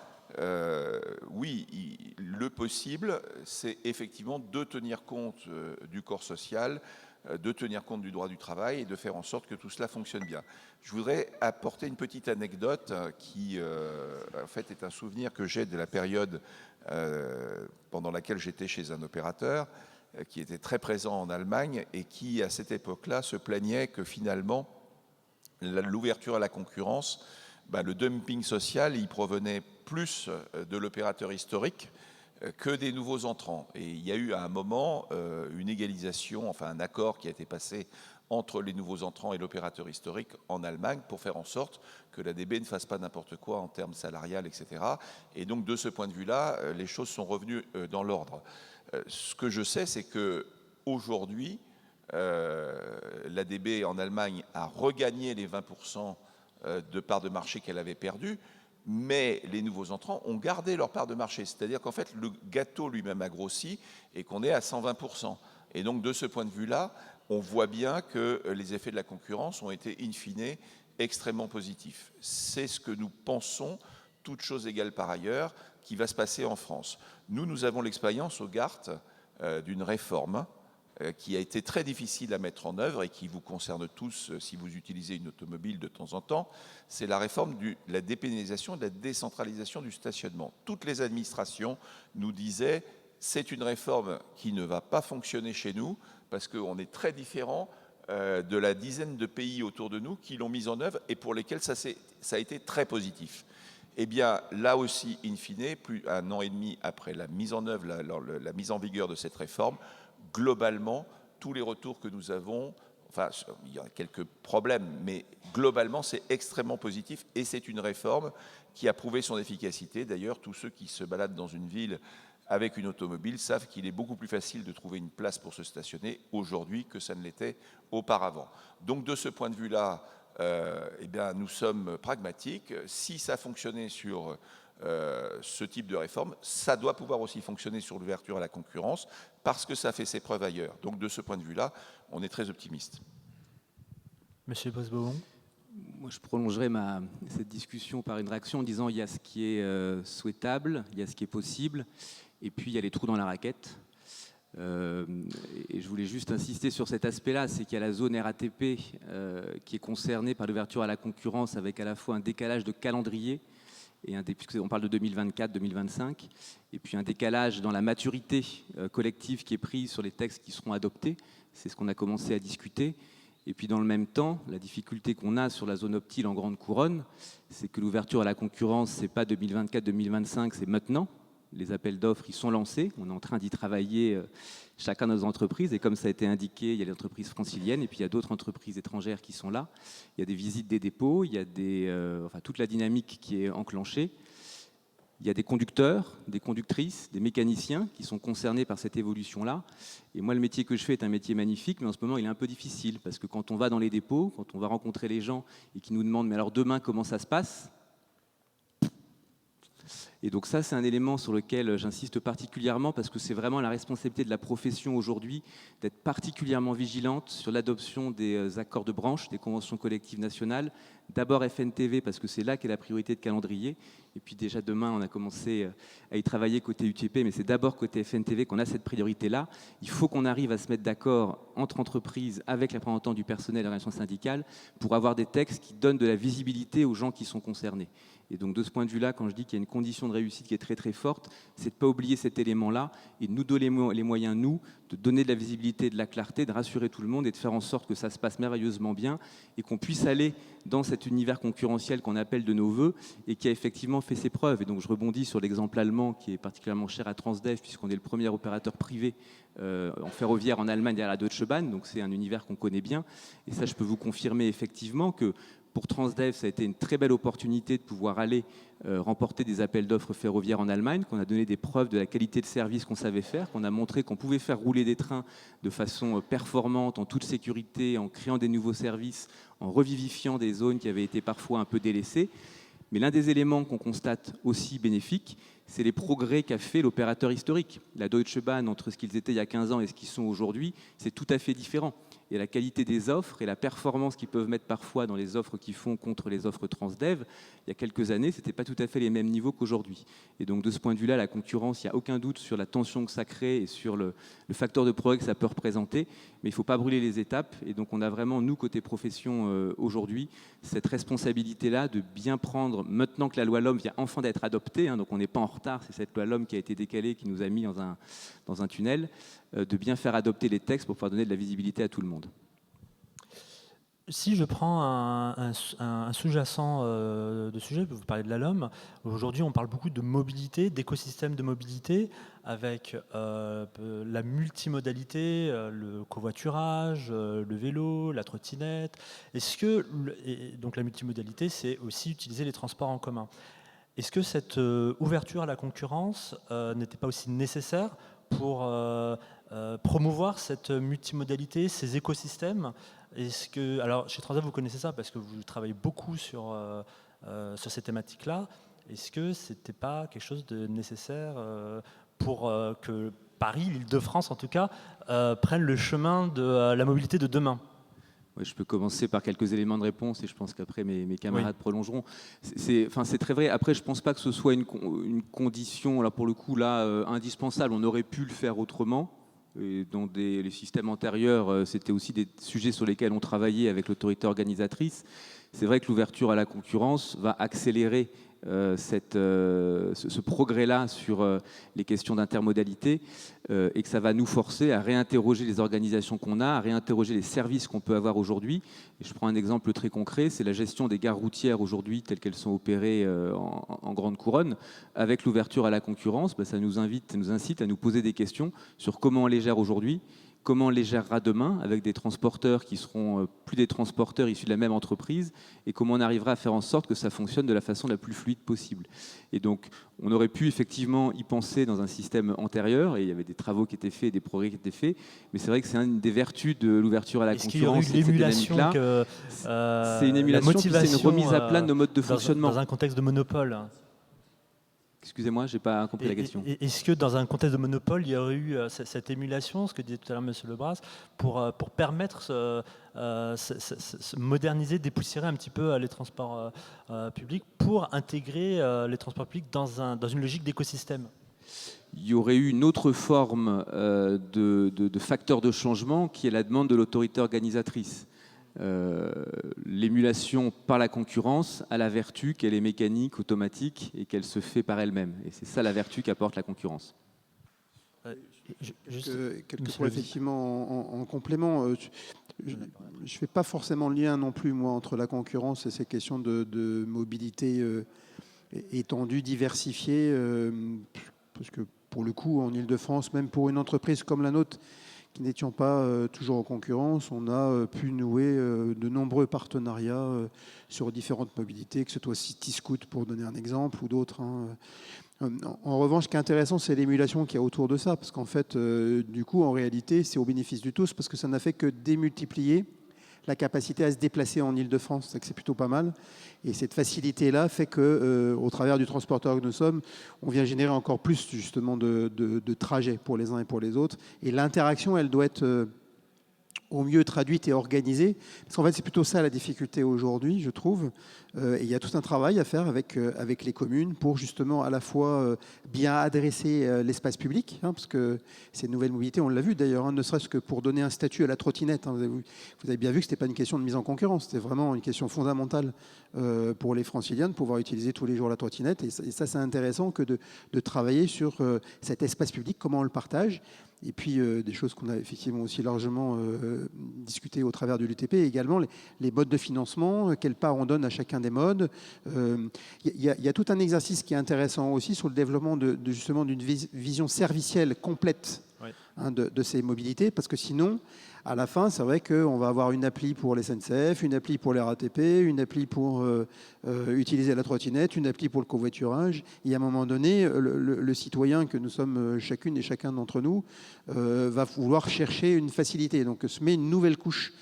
oui, le possible, c'est effectivement de tenir compte du corps social, de tenir compte du droit du travail et de faire en sorte que tout cela fonctionne bien. Je voudrais apporter une petite anecdote qui, en fait, est un souvenir que j'ai de la période pendant laquelle j'étais chez un opérateur qui était très présent en Allemagne et qui, à cette époque-là, se plaignait que finalement, l'ouverture à la concurrence, le dumping social, il provenait plus de l'opérateur historique que des nouveaux entrants. Et il y a eu à un moment une égalisation, enfin un accord qui a été passé entre les nouveaux entrants et l'opérateur historique en Allemagne pour faire en sorte que la DB ne fasse pas n'importe quoi en termes salarial, etc. Et donc de ce point de vue-là, les choses sont revenues dans l'ordre. Ce que je sais, c'est qu'aujourd'hui, l'ADB en Allemagne a regagné les 20% de part de marché qu'elle avait perdu, mais les nouveaux entrants ont gardé leur part de marché. C'est-à-dire qu'en fait, le gâteau lui-même a grossi et qu'on est à 120%. Et donc, de ce point de vue-là, on voit bien que les effets de la concurrence ont été, in fine, extrêmement positifs. C'est ce que nous pensons, toutes choses égales par ailleurs, qui va se passer en France. Nous avons l'expérience au GART d'une réforme qui a été très difficile à mettre en œuvre et qui vous concerne tous si vous utilisez une automobile de temps en temps, c'est la réforme de la dépénalisation et de la décentralisation du stationnement. Toutes les administrations nous disaient c'est une réforme qui ne va pas fonctionner chez nous parce qu'on est très différent de la dizaine de pays autour de nous qui l'ont mise en œuvre et pour lesquels ça a été très positif. Eh bien, là aussi, in fine, plus un an et demi après la mise en œuvre, la mise en vigueur de cette réforme, globalement, tous les retours que nous avons, enfin, il y a quelques problèmes, mais globalement, c'est extrêmement positif et c'est une réforme qui a prouvé son efficacité. D'ailleurs, tous ceux qui se baladent dans une ville avec une automobile savent qu'il est beaucoup plus facile de trouver une place pour se stationner aujourd'hui que ça ne l'était auparavant. Donc, de ce point de vue-là, eh bien, nous sommes pragmatiques. Si ça fonctionnait sur ce type de réforme, ça doit pouvoir aussi fonctionner sur l'ouverture à la concurrence parce que ça fait ses preuves ailleurs. Donc de ce point de vue-là, on est très optimiste. Monsieur Bosboon. Moi, je prolongerai cette discussion par une réaction en disant il y a ce qui est souhaitable, il y a ce qui est possible, et puis il y a les trous dans la raquette. Et je voulais juste insister sur cet aspect-là, c'est qu'il y a la zone RATP qui est concernée par l'ouverture à la concurrence avec à la fois un décalage de calendrier, puisqu'on parle de 2024-2025, et puis un décalage dans la maturité collective qui est prise sur les textes qui seront adoptés. C'est ce qu'on a commencé à discuter. Et puis dans le même temps, la difficulté qu'on a sur la zone optile en grande couronne, c'est que l'ouverture à la concurrence, ce n'est pas 2024-2025, c'est maintenant. Les appels d'offres, ils sont lancés. On est en train d'y travailler chacun de nos entreprises. Et comme ça a été indiqué, il y a les entreprises franciliennes et puis il y a d'autres entreprises étrangères qui sont là. Il y a des visites des dépôts, il y a toute la dynamique qui est enclenchée. Il y a des conducteurs, des conductrices, des mécaniciens qui sont concernés par cette évolution-là. Et moi, le métier que je fais est un métier magnifique, mais en ce moment, il est un peu difficile parce que quand on va dans les dépôts, quand on va rencontrer les gens et qu'ils nous demandent « mais alors demain, comment ça se passe ?» Et donc ça, c'est un élément sur lequel j'insiste particulièrement parce que c'est vraiment la responsabilité de la profession aujourd'hui d'être particulièrement vigilante sur l'adoption des accords de branche, des conventions collectives nationales. D'abord FNTV parce que c'est là qu'est la priorité de calendrier. Et puis déjà demain, on a commencé à y travailler côté UTP, mais c'est d'abord côté FNTV qu'on a cette priorité-là. Il faut qu'on arrive à se mettre d'accord entre entreprises, avec les représentants du personnel et l'organisation syndicale, pour avoir des textes qui donnent de la visibilité aux gens qui sont concernés. Et donc de ce point de vue-là, quand je dis qu'il y a une condition de réussite qui est très très forte, c'est de ne pas oublier cet élément-là et de nous donner les moyens, nous, de donner de la visibilité, de la clarté, de rassurer tout le monde et de faire en sorte que ça se passe merveilleusement bien et qu'on puisse aller dans cet univers concurrentiel qu'on appelle de nos voeux et qui a effectivement fait ses preuves. Et donc je rebondis sur l'exemple allemand qui est particulièrement cher à Transdev puisqu'on est le premier opérateur privé en ferroviaire en Allemagne derrière la Deutsche Bahn, donc c'est un univers qu'on connaît bien. Et ça, je peux vous confirmer effectivement que pour Transdev, ça a été une très belle opportunité de pouvoir aller remporter des appels d'offres ferroviaires en Allemagne, qu'on a donné des preuves de la qualité de service qu'on savait faire, qu'on a montré qu'on pouvait faire rouler des trains de façon performante, en toute sécurité, en créant des nouveaux services, en revivifiant des zones qui avaient été parfois un peu délaissées. Mais l'un des éléments qu'on constate aussi bénéfiques, c'est les progrès qu'a fait l'opérateur historique. La Deutsche Bahn, entre ce qu'ils étaient il y a 15 ans et ce qu'ils sont aujourd'hui, c'est tout à fait différent. Et la qualité des offres et la performance qu'ils peuvent mettre parfois dans les offres qu'ils font contre les offres Transdev, il y a quelques années, ce n'était pas tout à fait les mêmes niveaux qu'aujourd'hui. Et donc de ce point de vue-là, la concurrence, il n'y a aucun doute sur la tension que ça crée et sur le facteur de progrès que ça peut représenter. Mais il ne faut pas brûler les étapes. Et donc on a vraiment, nous, côté profession aujourd'hui, cette responsabilité-là de bien prendre, maintenant que la loi LOM vient enfin d'être adoptée, donc on n'est pas en retard, c'est cette loi LOM qui a été décalée, qui nous a mis dans un tunnel, de bien faire adopter les textes pour pouvoir donner de la visibilité à tout le monde. Si je prends un sous-jacent de sujet, vous parlez de la LOM, aujourd'hui on parle beaucoup de mobilité, d'écosystème de mobilité, avec la multimodalité, le covoiturage, le vélo, la trottinette. Donc la multimodalité, c'est aussi utiliser les transports en commun. Est-ce que cette ouverture à la concurrence n'était pas aussi nécessaire pour promouvoir cette multimodalité, ces écosystèmes? Alors, chez Transdev, vous connaissez ça parce que vous travaillez beaucoup sur ces thématiques-là. Est-ce que ce n'était pas quelque chose de nécessaire pour que Paris, l'Île-de-France en tout cas, prenne le chemin de la mobilité de demain? Oui, je peux commencer par quelques éléments de réponse et je pense qu'après mes camarades prolongeront. C'est très vrai. Après, je ne pense pas que ce soit une condition, là, pour le coup, indispensable. On aurait pu le faire autrement. Et dans les systèmes antérieurs, c'était aussi des sujets sur lesquels on travaillait avec l'autorité organisatrice. C'est vrai que l'ouverture à la concurrence va accélérer ce progrès-là sur les questions d'intermodalité et que ça va nous forcer à réinterroger les organisations qu'on a, à réinterroger les services qu'on peut avoir aujourd'hui. Et je prends un exemple très concret, c'est la gestion des gares routières aujourd'hui telles qu'elles sont opérées en grande couronne. Avec l'ouverture à la concurrence, ça nous incite à nous poser des questions sur comment on les gère aujourd'hui, comment on les gérera demain avec des transporteurs qui seront plus des transporteurs issus de la même entreprise et comment on arrivera à faire en sorte que ça fonctionne de la façon la plus fluide possible. Et donc, on aurait pu effectivement y penser dans un système antérieur et il y avait des travaux qui étaient faits, des progrès qui étaient faits, mais c'est vrai que c'est une des vertus de l'ouverture à la concurrence. Est-ce qu'il y aurait eu l'émulation c'est une émulation, puis c'est une remise à plat de nos modes de fonctionnement. Dans un contexte de monopole. Excusez-moi, je n'ai pas compris la question. Est-ce que dans un contexte de monopole, il y aurait eu cette émulation, ce que disait tout à l'heure M. Lebras, pour permettre moderniser, dépoussiérer un petit peu les transports publics pour intégrer les transports publics dans une logique d'écosystème? Il y aurait eu une autre forme de facteur de changement qui est la demande de l'autorité organisatrice. L'émulation par la concurrence a la vertu qu'elle est mécanique, automatique et qu'elle se fait par elle-même. Et c'est ça la vertu qu'apporte la concurrence. Quelques points effectivement en complément. Je ne fais pas forcément le lien non plus, moi, entre la concurrence et ces questions de mobilité étendue, diversifiée, parce que pour le coup, en Ile-de-France, même pour une entreprise comme la nôtre, qui n'étions pas toujours en concurrence, on a pu nouer de nombreux partenariats sur différentes mobilités, que ce soit CityScoot pour donner un exemple ou d'autres. En revanche, ce qui est intéressant, c'est l'émulation qu'il y a autour de ça, parce qu'en fait, du coup, en réalité, c'est au bénéfice de tous, parce que ça n'a fait que démultiplier la capacité à se déplacer en Ile-de-France. C'est plutôt pas mal. Et cette facilité-là fait que, au travers du transporteur que nous sommes, on vient générer encore plus justement de trajets pour les uns et pour les autres. Et l'interaction, elle doit être au mieux traduite et organisée. Parce qu'en fait, c'est plutôt ça la difficulté aujourd'hui, je trouve. Et il y a tout un travail à faire avec les communes pour justement à la fois bien adresser l'espace public, parce que ces nouvelles mobilités, on l'a vu d'ailleurs, ne serait-ce que pour donner un statut à la trottinette. Vous avez bien vu que ce n'était pas une question de mise en concurrence, c'était vraiment une question fondamentale pour les franciliens de pouvoir utiliser tous les jours la trottinette. Et ça, c'est intéressant que de travailler sur cet espace public, comment on le partage. Et puis des choses qu'on a effectivement aussi largement discutées au travers de l'UTP, également les modes de financement, quelle part on donne à chacun des modes. Il y a tout un exercice qui est intéressant aussi sur le développement justement d'une vision servicielle complète, oui, de ces mobilités, parce que sinon, à la fin, c'est vrai qu'on va avoir une appli pour les SNCF, une appli pour les RATP, une appli pour utiliser la trottinette, une appli pour le covoiturage. Et à un moment donné, le citoyen que nous sommes chacune et chacun d'entre nous va vouloir chercher une facilité. Donc se met une nouvelle couche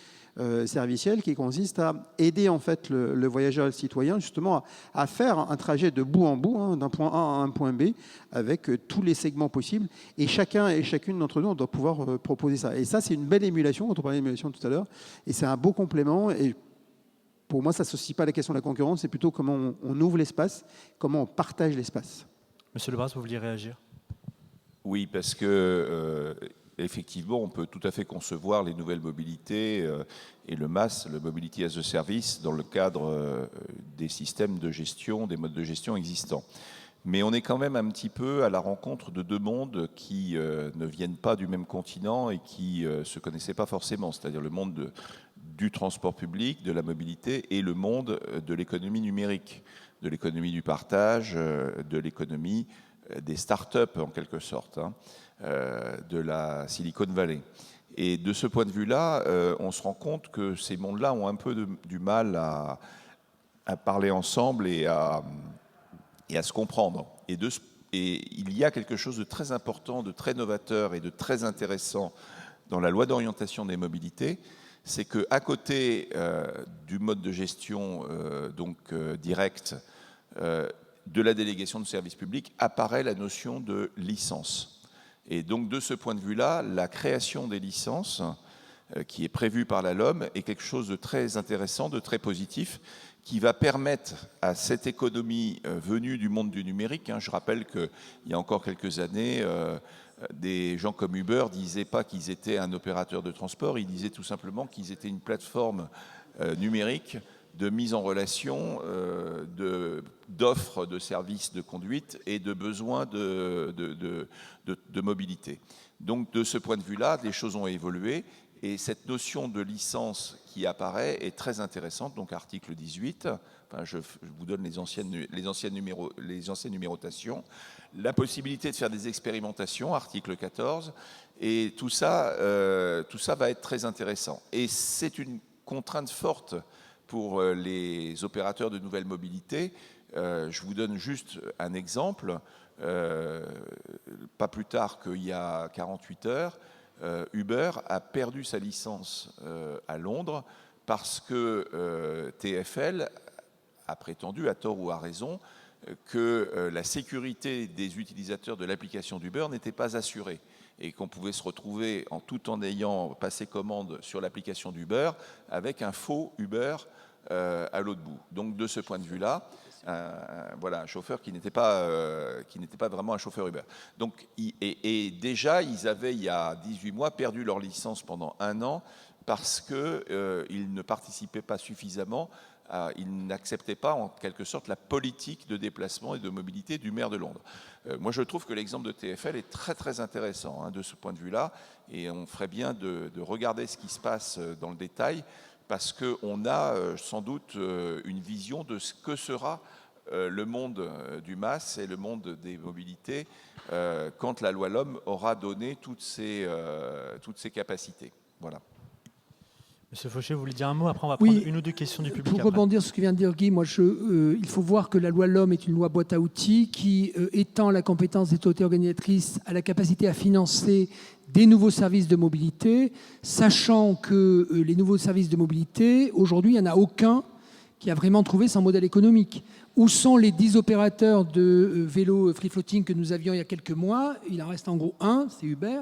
servicielle qui consiste à aider en fait le voyageur et le citoyen justement à faire un trajet de bout en bout, d'un point A à un point B, avec tous les segments possibles. Et chacun et chacune d'entre nous, on doit pouvoir proposer ça. Et ça, c'est une belle émulation, quand on parlait d'émulation tout à l'heure, et c'est un beau complément. Et pour moi, ça ne s'associe pas à la question de la concurrence, c'est plutôt comment on ouvre l'espace, comment on partage l'espace. Monsieur Lebras, vous vouliez réagir? Oui, parce que effectivement, on peut tout à fait concevoir les nouvelles mobilités et le MaaS, le Mobility as a Service, dans le cadre des systèmes de gestion, des modes de gestion existants. Mais on est quand même un petit peu à la rencontre de deux mondes qui ne viennent pas du même continent et qui ne se connaissaient pas forcément, c'est-à-dire le monde du transport public, de la mobilité, et le monde de l'économie numérique, de l'économie du partage, de l'économie des start-up en quelque sorte, de la Silicon Valley. Et de ce point de vue-là, on se rend compte que ces mondes-là ont un peu du mal à parler ensemble et à se comprendre. Et il y a quelque chose de très important, de très novateur et de très intéressant dans la loi d'orientation des mobilités, c'est qu'à côté du mode de gestion direct de la délégation de service public apparaît la notion de licence. Et donc de ce point de vue-là, la création des licences qui est prévue par la LOM est quelque chose de très intéressant, de très positif, qui va permettre à cette économie venue du monde du numérique, je rappelle qu'il y a encore quelques années, des gens comme Uber ne disaient pas qu'ils étaient un opérateur de transport, ils disaient tout simplement qu'ils étaient une plateforme numérique de mise en relation d'offres de services de conduite et de besoins de mobilité. Donc de ce point de vue-là, les choses ont évolué et cette notion de licence qui apparaît est très intéressante. Donc article 18, je vous donne les anciennes numérotations, la possibilité de faire des expérimentations, article 14, et tout ça va être très intéressant. Et c'est une contrainte forte pour les opérateurs de nouvelles mobilités. Je vous donne juste un exemple. Pas plus tard qu'il y a 48 heures, Uber a perdu sa licence à Londres parce que TfL a prétendu, à tort ou à raison, que la sécurité des utilisateurs de l'application d'Uber n'était pas assurée et qu'on pouvait se retrouver tout en ayant passé commande sur l'application d'Uber avec un faux Uber à l'autre bout. Donc de ce point de vue-là, voilà, un chauffeur qui n'était pas vraiment un chauffeur Uber. Donc, et déjà, ils avaient, il y a 18 mois, perdu leur licence pendant 1 an parce qu'ils ne participaient pas suffisamment, ils n'acceptaient pas en quelque sorte la politique de déplacement et de mobilité du maire de Londres. Moi, je trouve que l'exemple de TfL est très très intéressant de ce point de vue-là, et on ferait bien de regarder ce qui se passe dans le détail, parce qu'on a sans doute une vision de ce que sera le monde du MaaS et le monde des mobilités quand la loi LOM aura donné toutes ces capacités. Voilà. Monsieur Fauché, vous voulez dire un mot? Après, on va prendre une ou deux questions du public. Pour rebondir sur ce que vient de dire Guy, il faut voir que la loi LOM est une loi boîte à outils qui étend la compétence des autorités organisatrices à la capacité à financer des nouveaux services de mobilité, sachant que les nouveaux services de mobilité, aujourd'hui, il n'y en a aucun qui a vraiment trouvé son modèle économique. Où sont les 10 opérateurs de vélo free-floating que nous avions il y a quelques mois? Il en reste en gros un, c'est Uber,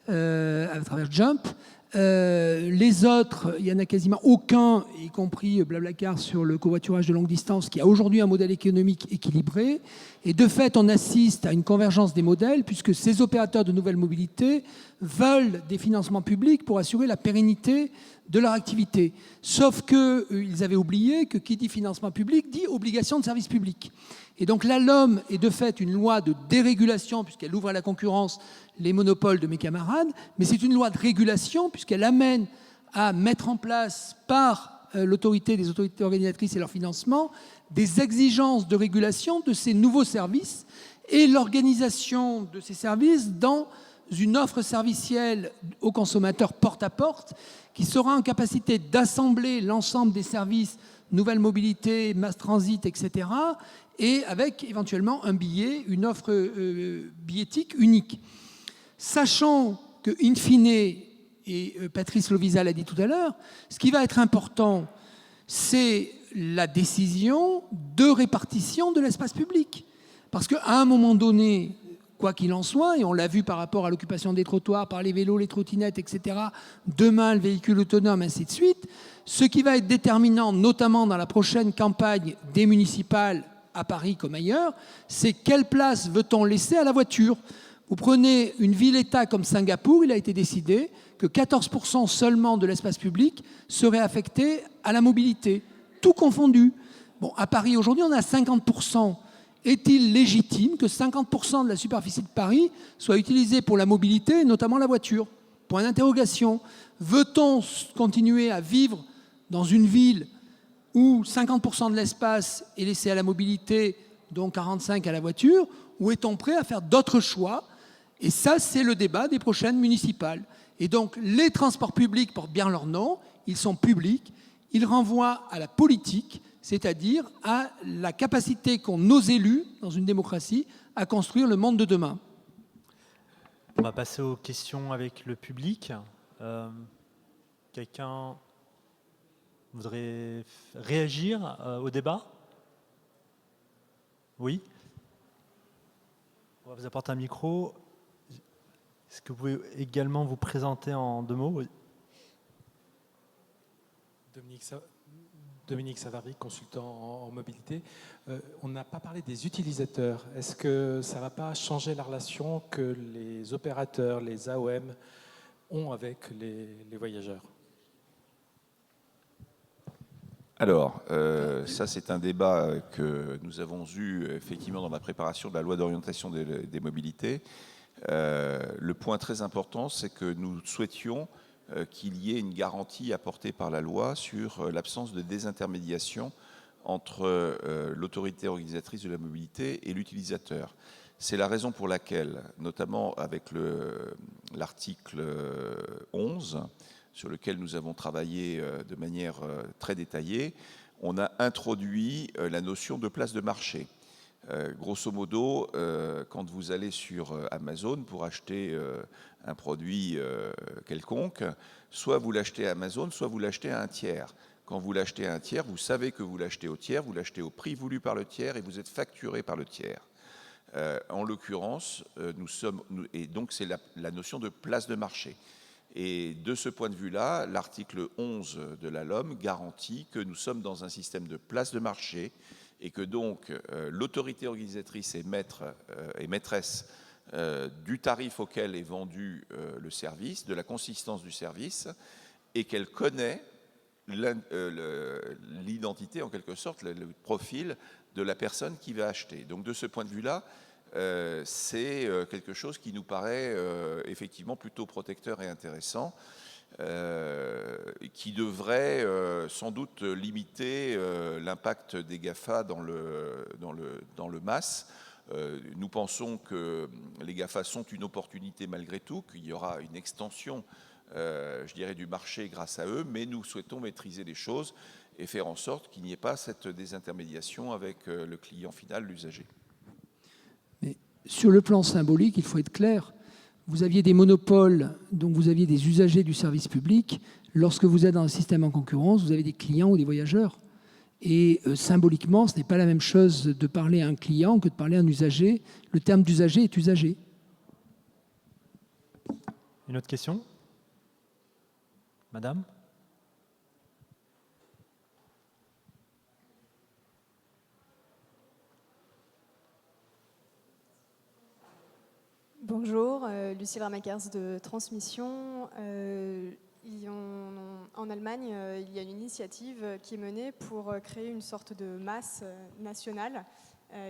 à travers Jump. Les autres, il n'y en a quasiment aucun, y compris Blablacar sur le covoiturage de longue distance, qui a aujourd'hui un modèle économique équilibré. Et de fait, on assiste à une convergence des modèles, puisque ces opérateurs de nouvelles mobilités veulent des financements publics pour assurer la pérennité de leur activité. Sauf qu'ils avaient oublié que qui dit financement public dit obligation de service public. Et donc la LOM est de fait une loi de dérégulation, puisqu'elle ouvre à la concurrence les monopoles de mes camarades, mais c'est une loi de régulation, puisqu'elle amène à mettre en place par l'autorité des autorités organisatrices et leur financement des exigences de régulation de ces nouveaux services et l'organisation de ces services dans une offre servicielle aux consommateurs porte à porte qui sera en capacité d'assembler l'ensemble des services, nouvelle mobilité, mass transit, etc., et avec éventuellement un billet, une offre billettique unique. Sachant que, in fine, et Patrice Lovisal l'a dit tout à l'heure, ce qui va être important, c'est la décision de répartition de l'espace public. Parce qu'à un moment donné, quoi qu'il en soit, et on l'a vu par rapport à l'occupation des trottoirs, par les vélos, les trottinettes, etc., demain le véhicule autonome, ainsi de suite, ce qui va être déterminant, notamment dans la prochaine campagne des municipales, à Paris comme ailleurs, c'est quelle place veut-on laisser à la voiture. Vous prenez une ville-État comme Singapour, il a été décidé que 14% seulement de l'espace public serait affecté à la mobilité, tout confondu. Bon, à Paris aujourd'hui, on a 50%. Est-il légitime que 50% de la superficie de Paris soit utilisée pour la mobilité, notamment la voiture? Point d'interrogation. Veut-on continuer à vivre dans une ville où 50% de l'espace est laissé à la mobilité, dont 45% à la voiture, ou est-on prêt à faire d'autres choix? Et ça, c'est le débat des prochaines municipales. Et donc, les transports publics portent bien leur nom, ils sont publics, ils renvoient à la politique, c'est-à-dire à la capacité qu'ont nos élus, dans une démocratie, à construire le monde de demain. On va passer aux questions avec le public. Quelqu'un voudrait réagir au débat? Oui? On va vous apporter un micro. Est-ce que vous pouvez également vous présenter en 2 mots? Dominique Savary, consultant en mobilité. On n'a pas parlé des utilisateurs. Est-ce que ça ne va pas changer la relation que les opérateurs, les AOM, ont avec les voyageurs? Alors, ça c'est un débat que nous avons eu effectivement dans la préparation de la loi d'orientation des mobilités. Le point très important, c'est que nous souhaitions qu'il y ait une garantie apportée par la loi sur l'absence de désintermédiation entre l'autorité organisatrice de la mobilité et l'utilisateur. C'est la raison pour laquelle, notamment avec l'article 11, sur lequel nous avons travaillé de manière très détaillée, on a introduit la notion de place de marché. Grosso modo, quand vous allez sur Amazon pour acheter un produit quelconque, soit vous l'achetez à Amazon, soit vous l'achetez à un tiers. Quand vous l'achetez à un tiers, vous savez que vous l'achetez au tiers, vous l'achetez au prix voulu par le tiers et vous êtes facturé par le tiers. En l'occurrence, et donc c'est la notion de place de marché. Et de ce point de vue-là, l'article 11 de la LOM garantit que nous sommes dans un système de place de marché et que donc l'autorité organisatrice est maître et maîtresse du tarif auquel est vendu le service, de la consistance du service, et qu'elle connaît l'identité, en quelque sorte, le profil de la personne qui va acheter. Donc de ce point de vue-là, c'est quelque chose qui nous paraît effectivement plutôt protecteur et intéressant, qui devrait sans doute limiter l'impact des GAFA dans le MAS. Nous pensons que les GAFA sont une opportunité malgré tout, qu'il y aura une extension, je dirais, du marché grâce à eux, mais nous souhaitons maîtriser les choses et faire en sorte qu'il n'y ait pas cette désintermédiation avec le client final, l'usager. Mais sur le plan symbolique, il faut être clair. Vous aviez des monopoles, donc vous aviez des usagers du service public. Lorsque vous êtes dans un système en concurrence, vous avez des clients ou des voyageurs. Et symboliquement, ce n'est pas la même chose de parler à un client que de parler à un usager. Le terme d'usager est usager. Une autre question ? Madame ? Bonjour, Lucille Ramakers de Transmission. En Allemagne, il y a une initiative qui est menée pour créer une sorte de masse nationale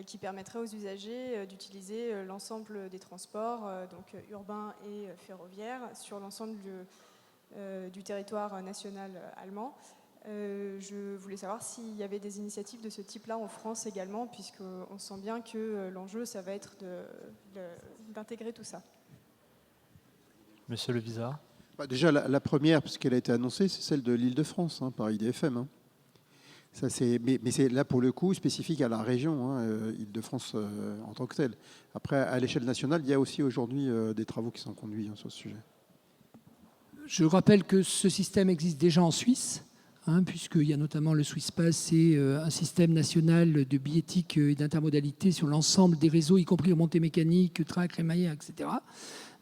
qui permettrait aux usagers d'utiliser l'ensemble des transports, donc urbains et ferroviaires, sur l'ensemble du territoire national allemand. Je voulais savoir s'il y avait des initiatives de ce type-là en France également, puisqu'on sent bien que l'enjeu, ça va être d'intégrer tout ça. Monsieur Levizard ? Déjà, la première, puisqu'elle a été annoncée, c'est celle de l'Île-de-France, par IDFM. Ça, mais c'est là, pour le coup, spécifique à la région, Île-de-France en tant que telle. Après, à l'échelle nationale, il y a aussi aujourd'hui des travaux qui sont conduits sur ce sujet. Je rappelle que ce système existe déjà en Suisse, puisqu'il y a notamment le SwissPass et un système national de billettique et d'intermodalité sur l'ensemble des réseaux, y compris remontées mécaniques, trains, crémaillère, etc.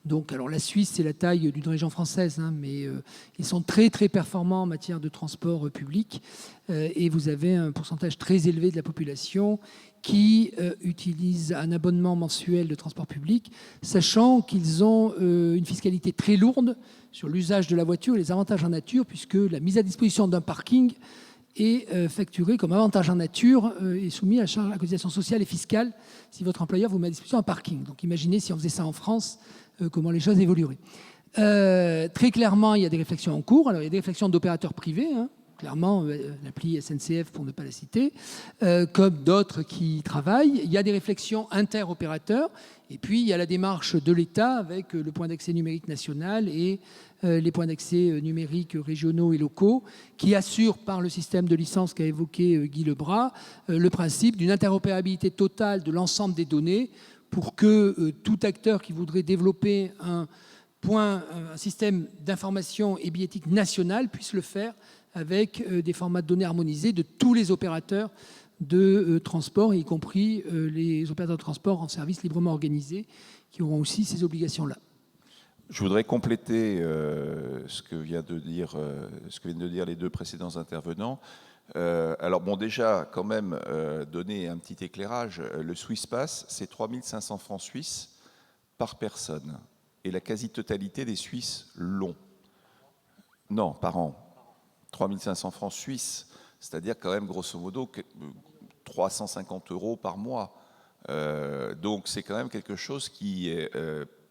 Donc, alors la Suisse, c'est la taille d'une région française, mais ils sont très, très performants en matière de transport public. Et vous avez un pourcentage très élevé de la population qui utilise un abonnement mensuel de transport public, sachant qu'ils ont une fiscalité très lourde sur l'usage de la voiture et les avantages en nature, puisque la mise à disposition d'un parking est facturée comme avantage en nature et soumis à charge à cotisation sociale et fiscale si votre employeur vous met à disposition un parking. Donc imaginez si on faisait ça en France, comment les choses évolueraient. Très clairement, il y a des réflexions en cours. Alors, il y a des réflexions d'opérateurs privés, clairement, l'appli SNCF pour ne pas la citer, comme d'autres qui travaillent. Il y a des réflexions interopérateurs. Et puis, il y a la démarche de l'État avec le point d'accès numérique national et les points d'accès numériques régionaux et locaux qui assurent par le système de licence qu'a évoqué Guy Lebras le principe d'une interopérabilité totale de l'ensemble des données pour que tout acteur qui voudrait développer un système d'information et billettique national puisse le faire avec des formats de données harmonisés de tous les opérateurs de transport, y compris les opérateurs de transport en service librement organisés, qui auront aussi ces obligations-là. Je voudrais compléter ce que viennent de dire les deux précédents intervenants. Alors bon, déjà, quand même, donner un petit éclairage, le SwissPass, c'est 3 500 francs suisses par personne. Et la quasi-totalité des Suisses l'ont. Non, par an. 3 500 francs suisses, c'est-à-dire quand même, grosso modo, 350 € par mois. Donc c'est quand même quelque chose qui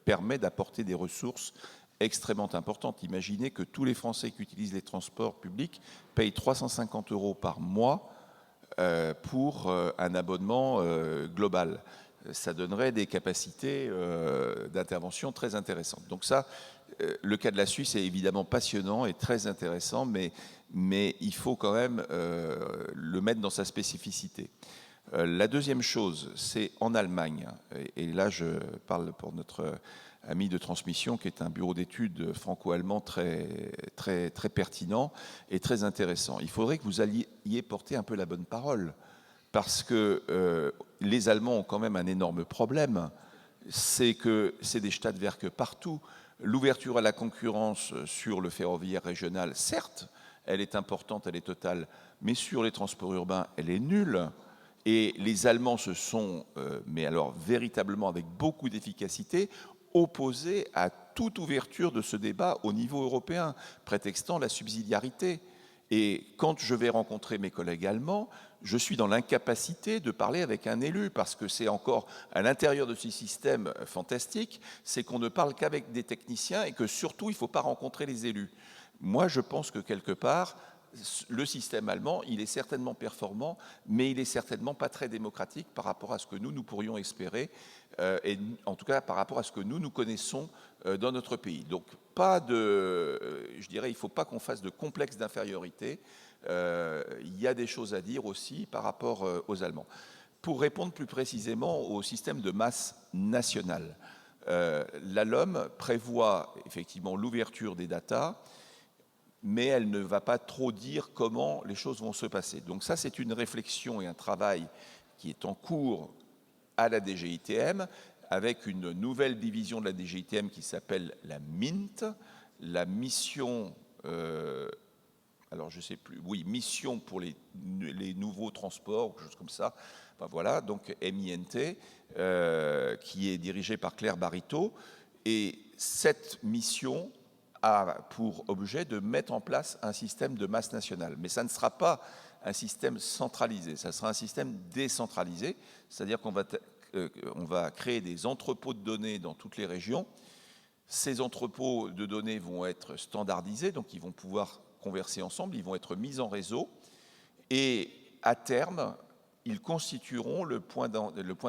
permet d'apporter des ressources extrêmement importante. Imaginez que tous les Français qui utilisent les transports publics payent 350 € par mois pour un abonnement global. Ça donnerait des capacités d'intervention très intéressantes. Donc ça, le cas de la Suisse est évidemment passionnant et très intéressant, mais il faut quand même le mettre dans sa spécificité. La deuxième chose, c'est en Allemagne, et là je parle pour notre ami de transmission, qui est un bureau d'études franco-allemand très pertinent et très intéressant. Il faudrait que vous alliez porter un peu la bonne parole, parce que les Allemands ont quand même un énorme problème, c'est que c'est des Stadtwerke partout. L'ouverture à la concurrence sur le ferroviaire régional, certes, elle est importante, elle est totale, mais sur les transports urbains, elle est nulle. Et les Allemands se sont, mais alors véritablement avec beaucoup d'efficacité, opposés à toute ouverture de ce débat au niveau européen, prétextant la subsidiarité. Et quand je vais rencontrer mes collègues allemands, je suis dans l'incapacité de parler avec un élu, parce que c'est encore à l'intérieur de ce système fantastique, c'est qu'on ne parle qu'avec des techniciens et que surtout, il ne faut pas rencontrer les élus. Moi, je pense que quelque part, le système allemand, il est certainement performant, mais il n'est certainement pas très démocratique par rapport à ce que nous pourrions espérer, et en tout cas par rapport à ce que nous connaissons dans notre pays. Donc, je dirais, il ne faut pas qu'on fasse de complexe d'infériorité. Il y a des choses à dire aussi par rapport aux Allemands. Pour répondre plus précisément au système de masse nationale, la LOM prévoit effectivement l'ouverture des datas, mais elle ne va pas trop dire comment les choses vont se passer. Donc ça, c'est une réflexion et un travail qui est en cours à la DGITM, avec une nouvelle division de la DGITM qui s'appelle la MINT, la mission, alors je ne sais plus, oui, mission pour les nouveaux transports, quelque chose comme ça, enfin, voilà, donc MINT, qui est dirigée par Claire Barito, et cette mission a pour objet de mettre en place un système de masse nationale. Mais ça ne sera pas un système centralisé, ça sera un système décentralisé, c'est-à-dire qu'on va créer des entrepôts de données dans toutes les régions. Ces entrepôts de données vont être standardisés, donc ils vont pouvoir converser ensemble, ils vont être mis en réseau, et à terme, ils constitueront le point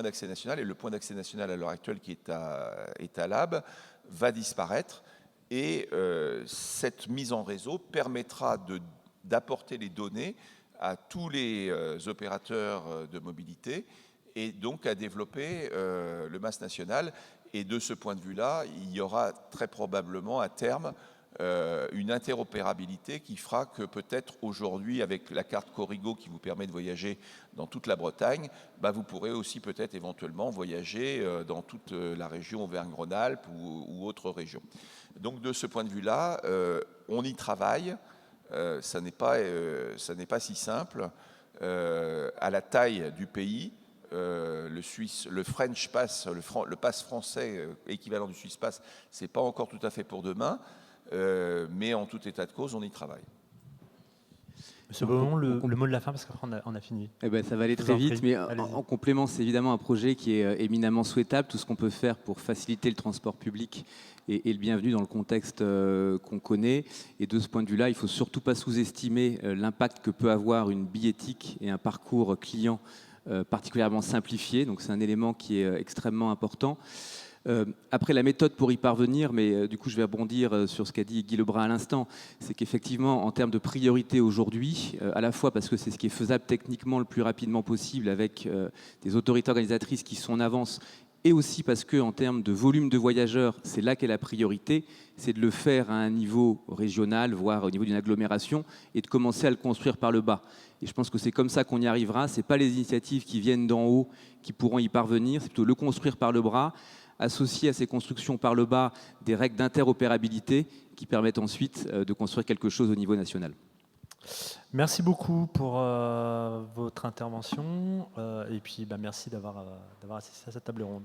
d'accès national, et le point d'accès national à l'heure actuelle qui est à Lab va disparaître. Et cette mise en réseau permettra d'apporter les données à tous les opérateurs de mobilité et donc à développer le mass national. Et de ce point de vue-là, il y aura très probablement à terme une interopérabilité qui fera que peut-être aujourd'hui, avec la carte Corrigo qui vous permet de voyager dans toute la Bretagne, vous pourrez aussi peut-être éventuellement voyager dans toute la région Auvergne-Rhône-Alpes ou autres régions. Donc de ce point de vue-là, on y travaille. Ça n'est pas si simple. À la taille du pays, le French Pass, le pass français équivalent du Swiss Pass, c'est pas encore tout à fait pour demain, mais en tout état de cause, on y travaille. Monsieur Beaumont, le mot de la fin, parce qu'après on a fini. Eh ben, ça va aller très vite, mais en complément, c'est évidemment un projet qui est éminemment souhaitable. Tout ce qu'on peut faire pour faciliter le transport public est le bienvenu dans le contexte qu'on connaît. Et de ce point de vue-là, il ne faut surtout pas sous-estimer l'impact que peut avoir une billettique et un parcours client particulièrement simplifié. Donc c'est un élément qui est extrêmement important. Après, la méthode pour y parvenir, mais du coup je vais rebondir sur ce qu'a dit Guy Lebrun à l'instant, c'est qu'effectivement en termes de priorité aujourd'hui, à la fois parce que c'est ce qui est faisable techniquement le plus rapidement possible avec des autorités organisatrices qui sont en avance, et aussi parce qu'en termes de volume de voyageurs, c'est là qu'est la priorité, c'est de le faire à un niveau régional, voire au niveau d'une agglomération, et de commencer à le construire par le bas. Et je pense que c'est comme ça qu'on y arrivera. Ce n'est pas les initiatives qui viennent d'en haut qui pourront y parvenir, c'est plutôt le construire par le bas, associer à ces constructions par le bas des règles d'interopérabilité qui permettent ensuite de construire quelque chose au niveau national. Merci beaucoup pour votre intervention et puis merci d'avoir assisté à cette table ronde.